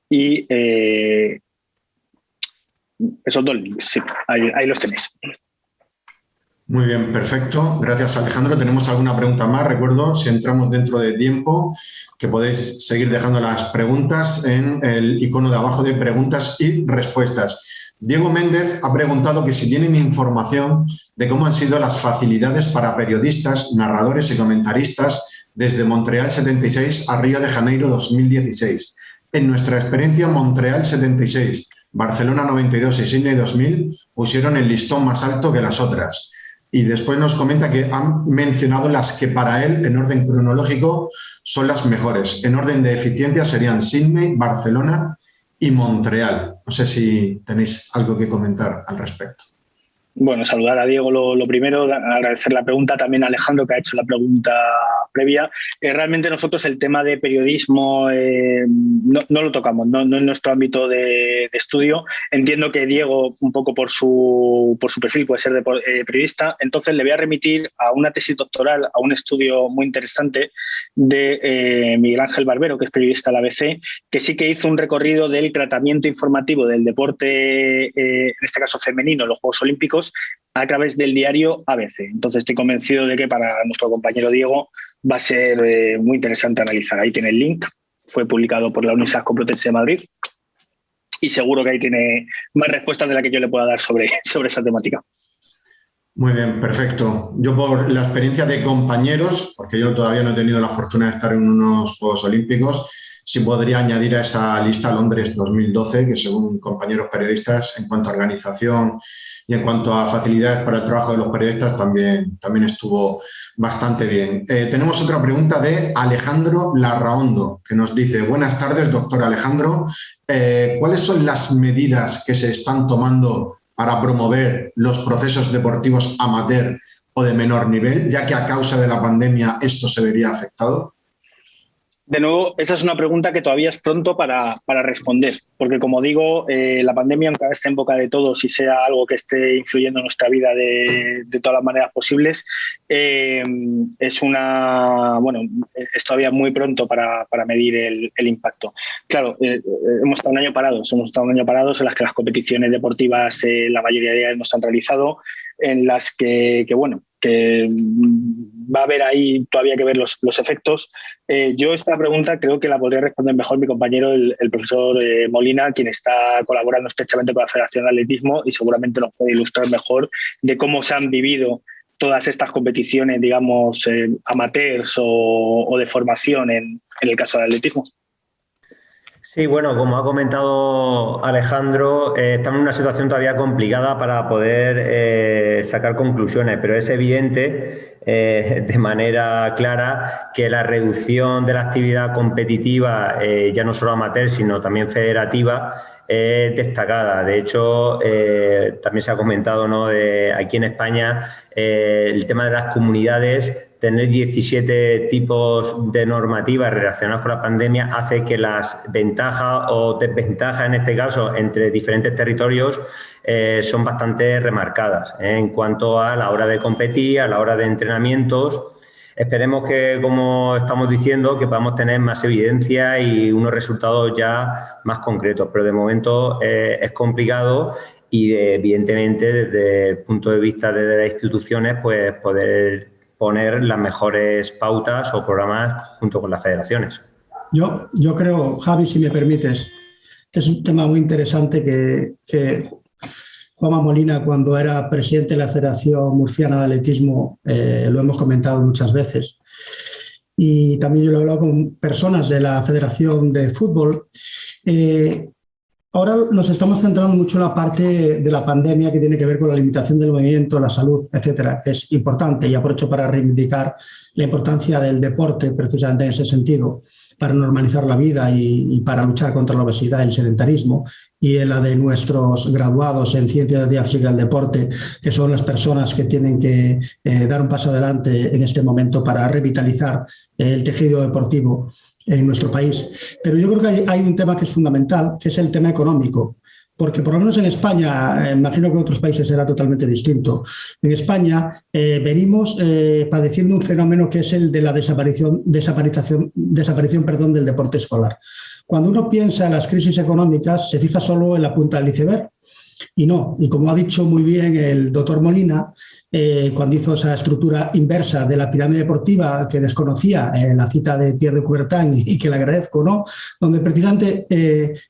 Y esos dos links, sí, ahí los tenéis. Muy bien, perfecto. Gracias, Alejandro. ¿Tenemos alguna pregunta más? Recuerdo, si entramos dentro de tiempo, que podéis seguir dejando las preguntas en el icono de abajo de preguntas y respuestas. Diego Méndez ha preguntado que si tienen información de cómo han sido las facilidades para periodistas, narradores y comentaristas desde Montreal 76 a Río de Janeiro 2016. En nuestra experiencia, Montreal 76, Barcelona 92 y Sydney 2000 pusieron el listón más alto que las otras. Y después nos comenta que han mencionado las que para él, en orden cronológico, son las mejores. En orden de eficiencia serían Sydney, Barcelona y Montreal. No sé si tenéis algo que comentar al respecto. Bueno, saludar a Diego lo primero, agradecer la pregunta, también a Alejandro que ha hecho la pregunta previa. Realmente nosotros el tema de periodismo no lo tocamos, no es nuestro ámbito de estudio. Entiendo que Diego, un poco por su perfil, puede ser periodista, entonces le voy a remitir a una tesis doctoral, a un estudio muy interesante de Miguel Ángel Barbero, que es periodista de la ABC, que sí que hizo un recorrido del tratamiento informativo del deporte, en este caso femenino, en los Juegos Olímpicos, atletismos a través del diario ABC. Entonces estoy convencido de que para nuestro compañero Diego va a ser muy interesante analizar. Ahí tiene el link, fue publicado por la Universidad Complutense de Madrid y seguro que ahí tiene más respuestas de la que yo le pueda dar sobre esa temática. Muy bien, perfecto. Yo por la experiencia de compañeros, porque yo todavía no he tenido la fortuna de estar en unos Juegos Olímpicos, sí podría añadir a esa lista Londres 2012, que según compañeros periodistas, en cuanto a organización y en cuanto a facilidades para el trabajo de los periodistas, también estuvo bastante bien. Tenemos otra pregunta de Alejandro Larraondo, que nos dice: buenas tardes, doctor Alejandro. ¿Cuáles son las medidas que se están tomando para promover los procesos deportivos amateur o de menor nivel, ya que a causa de la pandemia esto se vería afectado? De nuevo, esa es una pregunta que todavía es pronto para responder, porque como digo, la pandemia, aunque esté en boca de todos y sea algo que esté influyendo en nuestra vida de todas las maneras posibles, es todavía muy pronto para medir el impacto. Claro, hemos estado un año parados en las que las competiciones deportivas, la mayoría de ellas no se han realizado, en las que va a haber ahí todavía que ver los efectos. Yo esta pregunta creo que la podría responder mejor mi compañero, el profesor Molina, quien está colaborando estrechamente con la Federación de Atletismo y seguramente nos puede ilustrar mejor de cómo se han vivido todas estas competiciones, digamos, amateurs o de formación en el caso del atletismo. Sí, bueno, como ha comentado Alejandro, estamos en una situación todavía complicada para poder sacar conclusiones, pero es evidente de manera clara que la reducción de la actividad competitiva, ya no solo amateur, sino también federativa, es destacada. De hecho, también se ha comentado, ¿no?, aquí en España, el tema de las comunidades. Tener 17 tipos de normativas relacionadas con la pandemia hace que las ventajas o desventajas, en este caso, entre diferentes territorios son bastante remarcadas en cuanto a la hora de competir, a la hora de entrenamientos. Esperemos que, como estamos diciendo, que podamos tener más evidencia y unos resultados ya más concretos, pero de momento es complicado y, evidentemente, desde el punto de vista de las instituciones, pues poder poner las mejores pautas o programas junto con las federaciones. Yo creo, Javi, si me permites, que es un tema muy interesante que Juanma Molina, cuando era presidente de la Federación Murciana de Atletismo, lo hemos comentado muchas veces. Y también yo lo he hablado con personas de la Federación de Fútbol. Ahora nos estamos centrando mucho en la parte de la pandemia que tiene que ver con la limitación del movimiento, la salud, etcétera, que es importante, y aprovecho para reivindicar la importancia del deporte precisamente en ese sentido, para normalizar la vida y para luchar contra la obesidad y el sedentarismo, y en la de nuestros graduados en Ciencias de la Física del Deporte, que son las personas que tienen que dar un paso adelante en este momento para revitalizar el tejido deportivo en nuestro país. Pero yo creo que hay un tema que es fundamental, que es el tema económico, porque por lo menos en España, imagino que en otros países será totalmente distinto. En España venimos padeciendo un fenómeno que es el de la desaparición del deporte escolar. Cuando uno piensa en las crisis económicas, se fija solo en la punta del iceberg. Y no, y como ha dicho muy bien el doctor Molina, cuando hizo esa estructura inversa de la pirámide deportiva que desconocía, la cita de Pierre de Coubertin, y que le agradezco, ¿no?, donde precisamente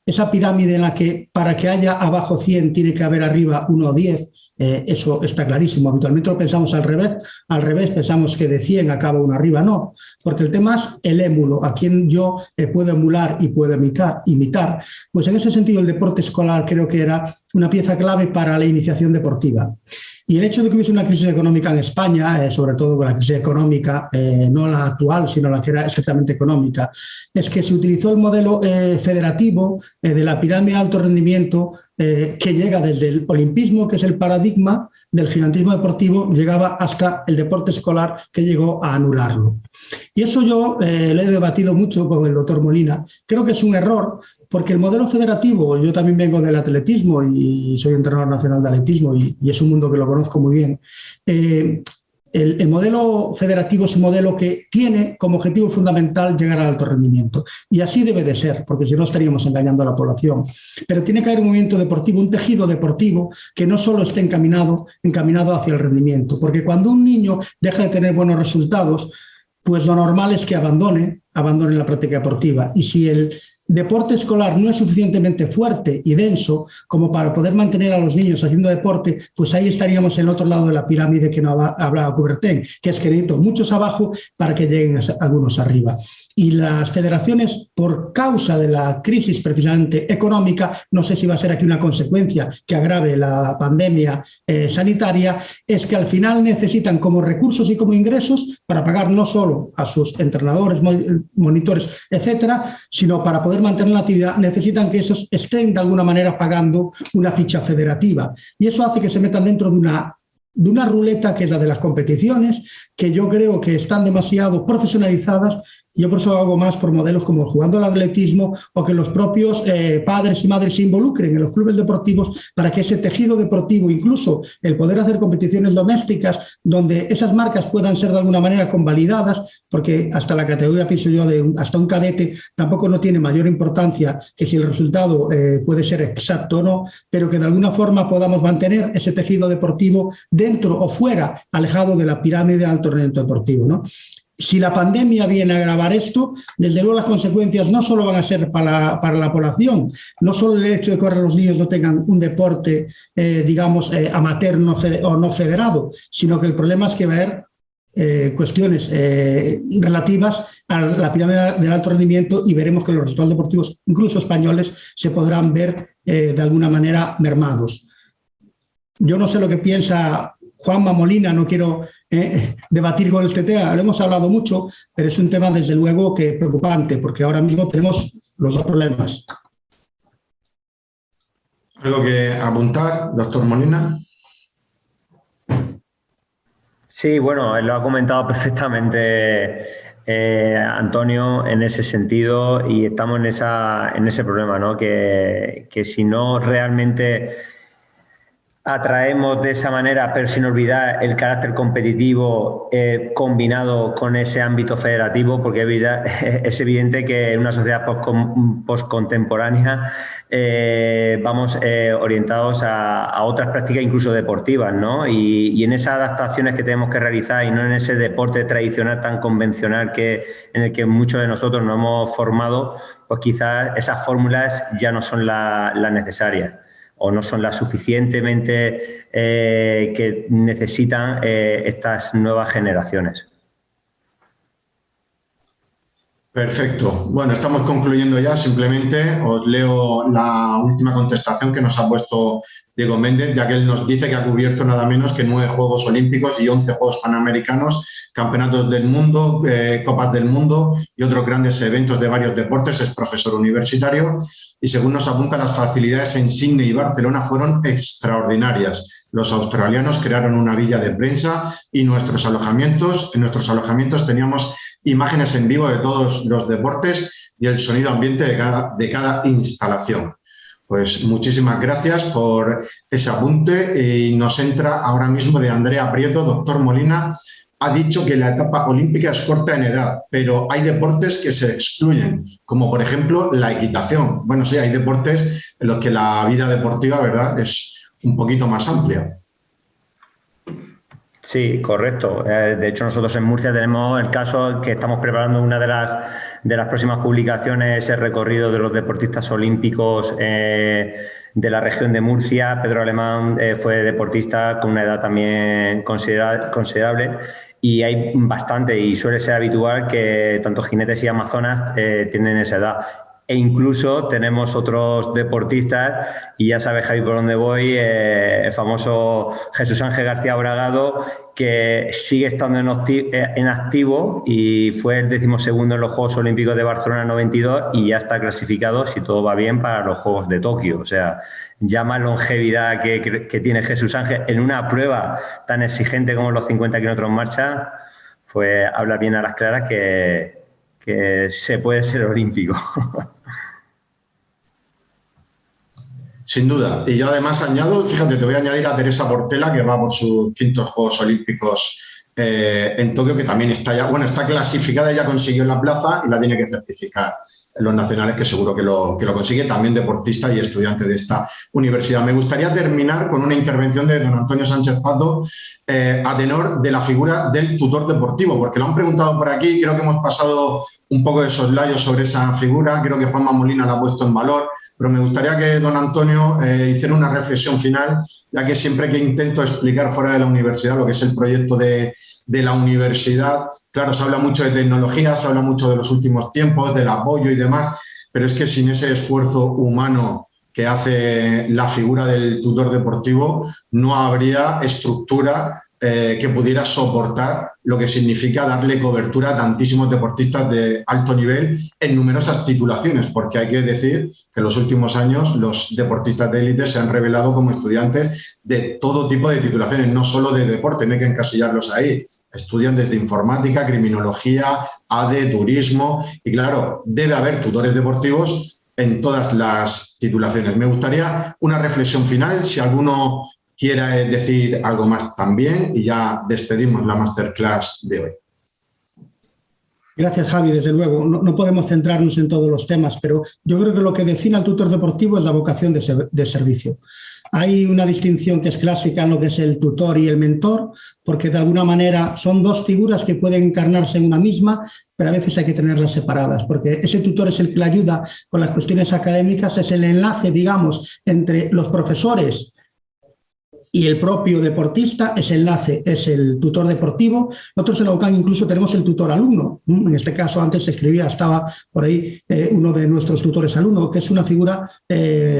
esa pirámide en la que para que haya abajo 100 tiene que haber arriba 1 o 10, eso está clarísimo. Habitualmente lo pensamos al revés, pensamos que de 100 acaba uno arriba. No, porque el tema es el émulo, a quien yo puedo emular y puedo imitar. Pues en ese sentido el deporte escolar creo que era una pieza clave para la iniciación deportiva. Y el hecho de que hubiese una crisis económica en España, sobre todo con la crisis económica, no la actual, sino la que era estrictamente económica, es que se utilizó el modelo federativo de la pirámide de alto rendimiento, que llega desde el olimpismo, que es el paradigma del gigantismo deportivo, llegaba hasta el deporte escolar, que llegó a anularlo. Y eso yo lo he debatido mucho con el doctor Molina. Creo que es un error, porque el modelo federativo, yo también vengo del atletismo y soy entrenador nacional de atletismo y es un mundo que lo conozco muy bien, El modelo federativo es un modelo que tiene como objetivo fundamental llegar al alto rendimiento. Y así debe de ser, porque si no estaríamos engañando a la población. Pero tiene que haber un movimiento deportivo, un tejido deportivo que no solo esté encaminado hacia el rendimiento. Porque cuando un niño deja de tener buenos resultados, pues lo normal es que abandone la práctica deportiva. Y si el deporte escolar no es suficientemente fuerte y denso como para poder mantener a los niños haciendo deporte, pues ahí estaríamos en el otro lado de la pirámide que no hablaba Coubertin, que es que necesito muchos abajo para que lleguen algunos arriba. Y las federaciones, por causa de la crisis precisamente económica, no sé si va a ser aquí una consecuencia que agrave la pandemia sanitaria, es que al final necesitan como recursos y como ingresos para pagar no solo a sus entrenadores, monitores, etcétera, sino para poder mantener la actividad, necesitan que esos estén de alguna manera pagando una ficha federativa. Y eso hace que se metan dentro de una ruleta que es la de las competiciones, que yo creo que están demasiado profesionalizadas. Yo por eso hago más por modelos como jugando al atletismo o que los propios padres y madres se involucren en los clubes deportivos para que ese tejido deportivo, incluso el poder hacer competiciones domésticas donde esas marcas puedan ser de alguna manera convalidadas, porque hasta la categoría, pienso yo, hasta un cadete tampoco no tiene mayor importancia que si el resultado puede ser exacto o no, pero que de alguna forma podamos mantener ese tejido deportivo dentro o fuera, alejado de la pirámide de alto rendimiento deportivo, ¿no? Si la pandemia viene a agravar esto, desde luego las consecuencias no solo van a ser para la población, no solo el hecho de que ahora los niños no tengan un deporte, amateur o no federado, sino que el problema es que va a haber cuestiones relativas a la pirámide del alto rendimiento y veremos que los resultados deportivos, incluso españoles, se podrán ver de alguna manera mermados. Yo no sé lo que piensa Juanma Molina, no quiero debatir con este tema, lo hemos hablado mucho, pero es un tema desde luego que preocupante, porque ahora mismo tenemos los dos problemas. ¿Algo que apuntar, doctor Molina? Sí, bueno, lo ha comentado perfectamente Antonio en ese sentido y estamos en ese problema, ¿no? Que si no realmente atraemos de esa manera, pero sin olvidar el carácter competitivo combinado con ese ámbito federativo, porque es evidente que en una sociedad postcontemporánea vamos orientados a otras prácticas incluso deportivas, ¿no? Y en esas adaptaciones que tenemos que realizar y no en ese deporte tradicional tan convencional en el que muchos de nosotros nos hemos formado, pues quizás esas fórmulas ya no son las necesarias o no son las suficientemente que necesitan estas nuevas generaciones. Perfecto. Bueno, estamos concluyendo ya. Simplemente os leo la última contestación que nos ha puesto Diego Méndez, ya que él nos dice que ha cubierto nada menos que 9 Juegos Olímpicos y 11 Juegos Panamericanos, campeonatos del mundo, Copas del Mundo y otros grandes eventos de varios deportes. Es profesor universitario y, según nos apunta, las facilidades en Sydney y Barcelona fueron extraordinarias. Los australianos crearon una villa de prensa y en nuestros alojamientos teníamos imágenes en vivo de todos los deportes y el sonido ambiente de cada instalación. Pues muchísimas gracias por ese apunte y nos entra ahora mismo de Andrea Prieto. Doctor Molina ha dicho que la etapa olímpica es corta en edad, pero hay deportes que se excluyen, como por ejemplo la equitación. Bueno, sí, hay deportes en los que la vida deportiva, ¿verdad?, es un poquito más amplia. Sí, correcto. De hecho, nosotros en Murcia tenemos el caso que estamos preparando una de las próximas publicaciones, el recorrido de los deportistas olímpicos de la región de Murcia. Pedro Alemán fue deportista con una edad también considerable y hay bastante y suele ser habitual que tanto jinetes y amazonas tienen esa edad. E incluso tenemos otros deportistas, y ya sabes, Javi, por dónde voy, el famoso Jesús Ángel García Bragado, que sigue estando en activo y fue el 12º en los Juegos Olímpicos de Barcelona 92 y ya está clasificado, si todo va bien, para los Juegos de Tokio. O sea, ya más longevidad que tiene Jesús Ángel en una prueba tan exigente como los 50 kilómetros en marcha, pues habla bien a las claras que se puede ser olímpico. Sin duda. Y yo además añado, fíjate, te voy a añadir a Teresa Portela, que va por sus 5º Juegos Olímpicos en Tokio, que también está ya, bueno, está clasificada, ya consiguió la plaza y la tiene que certificar en los nacionales, que seguro que lo consigue, también deportista y estudiante de esta universidad. Me gustaría terminar con una intervención de don Antonio Sánchez Pato a tenor de la figura del tutor deportivo, porque lo han preguntado por aquí, creo que hemos pasado un poco de soslayo sobre esa figura, creo que Juanma Molina la ha puesto en valor, pero me gustaría que don Antonio hiciera una reflexión final, ya que siempre que intento explicar fuera de la universidad lo que es el proyecto de la universidad, claro, se habla mucho de tecnología, se habla mucho de los últimos tiempos, del apoyo y demás, pero es que sin ese esfuerzo humano que hace la figura del tutor deportivo, no habría estructura que pudiera soportar lo que significa darle cobertura a tantísimos deportistas de alto nivel en numerosas titulaciones, porque hay que decir que en los últimos años los deportistas de élite se han revelado como estudiantes de todo tipo de titulaciones, no solo de deporte, no hay que encasillarlos ahí. Estudian desde informática, criminología, ADE, turismo y claro, debe haber tutores deportivos en todas las titulaciones. Me gustaría una reflexión final, si alguno quiera decir algo más también y ya despedimos la masterclass de hoy. Gracias, Javi. Desde luego, no podemos centrarnos en todos los temas, pero yo creo que lo que define al tutor deportivo es la vocación de servicio. Hay una distinción que es clásica en lo que es el tutor y el mentor, porque de alguna manera son dos figuras que pueden encarnarse en una misma, pero a veces hay que tenerlas separadas, porque ese tutor es el que le ayuda con las cuestiones académicas, es el enlace, digamos, entre los profesores y el propio deportista, ese enlace es el tutor deportivo. Nosotros en la UCAM incluso tenemos el tutor alumno. En este caso, antes se escribía, estaba por ahí uno de nuestros tutores alumno, que es una figura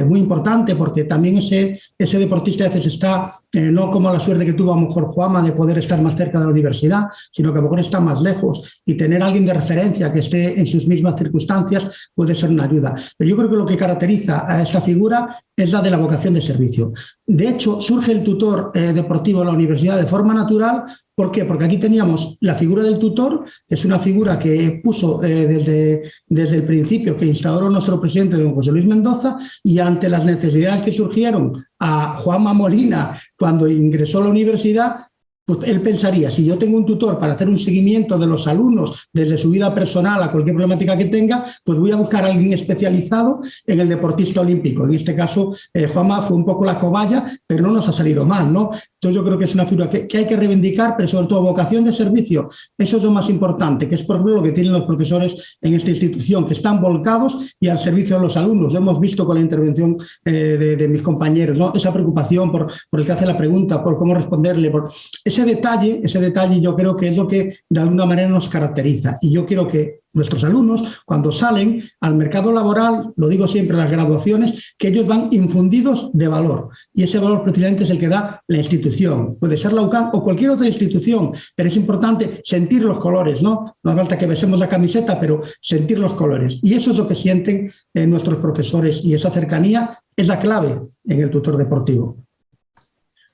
muy importante, porque también ese deportista a veces está, no como la suerte que tuvo a lo mejor Juanma de poder estar más cerca de la universidad, sino que a lo mejor está más lejos, y tener a alguien de referencia que esté en sus mismas circunstancias puede ser una ayuda. Pero yo creo que lo que caracteriza a esta figura es la de la vocación de servicio. De hecho, surge el tutor deportivo en la universidad de forma natural. ¿Por qué? Porque aquí teníamos la figura del tutor, que es una figura que puso desde el principio, que instauró nuestro presidente, don José Luis Mendoza, y ante las necesidades que surgieron a Juanma Molina cuando ingresó a la universidad, pues él pensaría, si yo tengo un tutor para hacer un seguimiento de los alumnos desde su vida personal a cualquier problemática que tenga, pues voy a buscar a alguien especializado en el deportista olímpico. En este caso, Juanma fue un poco la cobaya, pero no nos ha salido mal, ¿no? Entonces yo creo que es una figura que hay que reivindicar, pero sobre todo vocación de servicio. Eso es lo más importante, que es por ejemplo lo que tienen los profesores en esta institución, que están volcados y al servicio de los alumnos. Lo hemos visto con la intervención de mis compañeros, ¿no? Esa preocupación por el que hace la pregunta, por cómo responderle, por ese detalle yo creo que es lo que de alguna manera nos caracteriza. Y yo quiero que nuestros alumnos, cuando salen al mercado laboral, lo digo siempre en las graduaciones, que ellos van infundidos de valor. Y ese valor precisamente es el que da la institución. Puede ser la UCAM o cualquier otra institución, pero es importante sentir los colores, ¿no? No hace falta que besemos la camiseta, pero sentir los colores. Y eso es lo que sienten nuestros profesores, y esa cercanía es la clave en el tutor deportivo.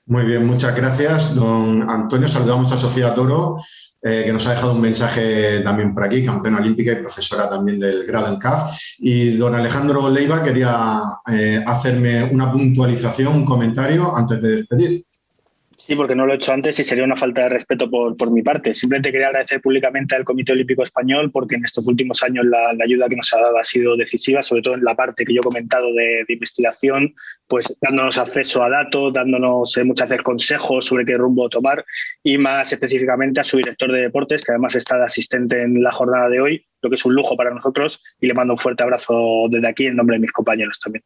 Muy bien, muchas gracias, don Antonio. Saludamos a Sofía Toro, que nos ha dejado un mensaje también por aquí, campeona olímpica y profesora también del grado en CAF. Y don Alejandro Leiva quería hacerme una puntualización, un comentario antes de despedir. Sí, porque no lo he hecho antes y sería una falta de respeto por mi parte. Simplemente quería agradecer públicamente al Comité Olímpico Español, porque en estos últimos años la ayuda que nos ha dado ha sido decisiva, sobre todo en la parte que yo he comentado de investigación, pues dándonos acceso a datos, dándonos muchas veces consejos sobre qué rumbo tomar, y más específicamente a su director de deportes, que además está de asistente en la jornada de hoy, lo que es un lujo para nosotros, y le mando un fuerte abrazo desde aquí en nombre de mis compañeros también.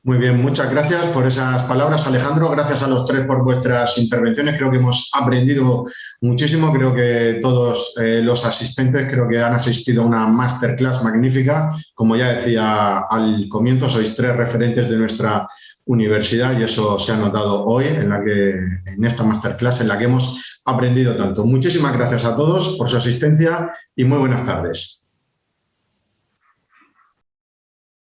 Muy bien, muchas gracias por esas palabras, Alejandro. Gracias a los tres por vuestras intervenciones. Creo que hemos aprendido muchísimo. Creo que todos los asistentes creo que han asistido a una masterclass magnífica. Como ya decía al comienzo, sois tres referentes de nuestra universidad y eso se ha notado hoy en esta masterclass en la que hemos aprendido tanto. Muchísimas gracias a todos por su asistencia y muy buenas tardes.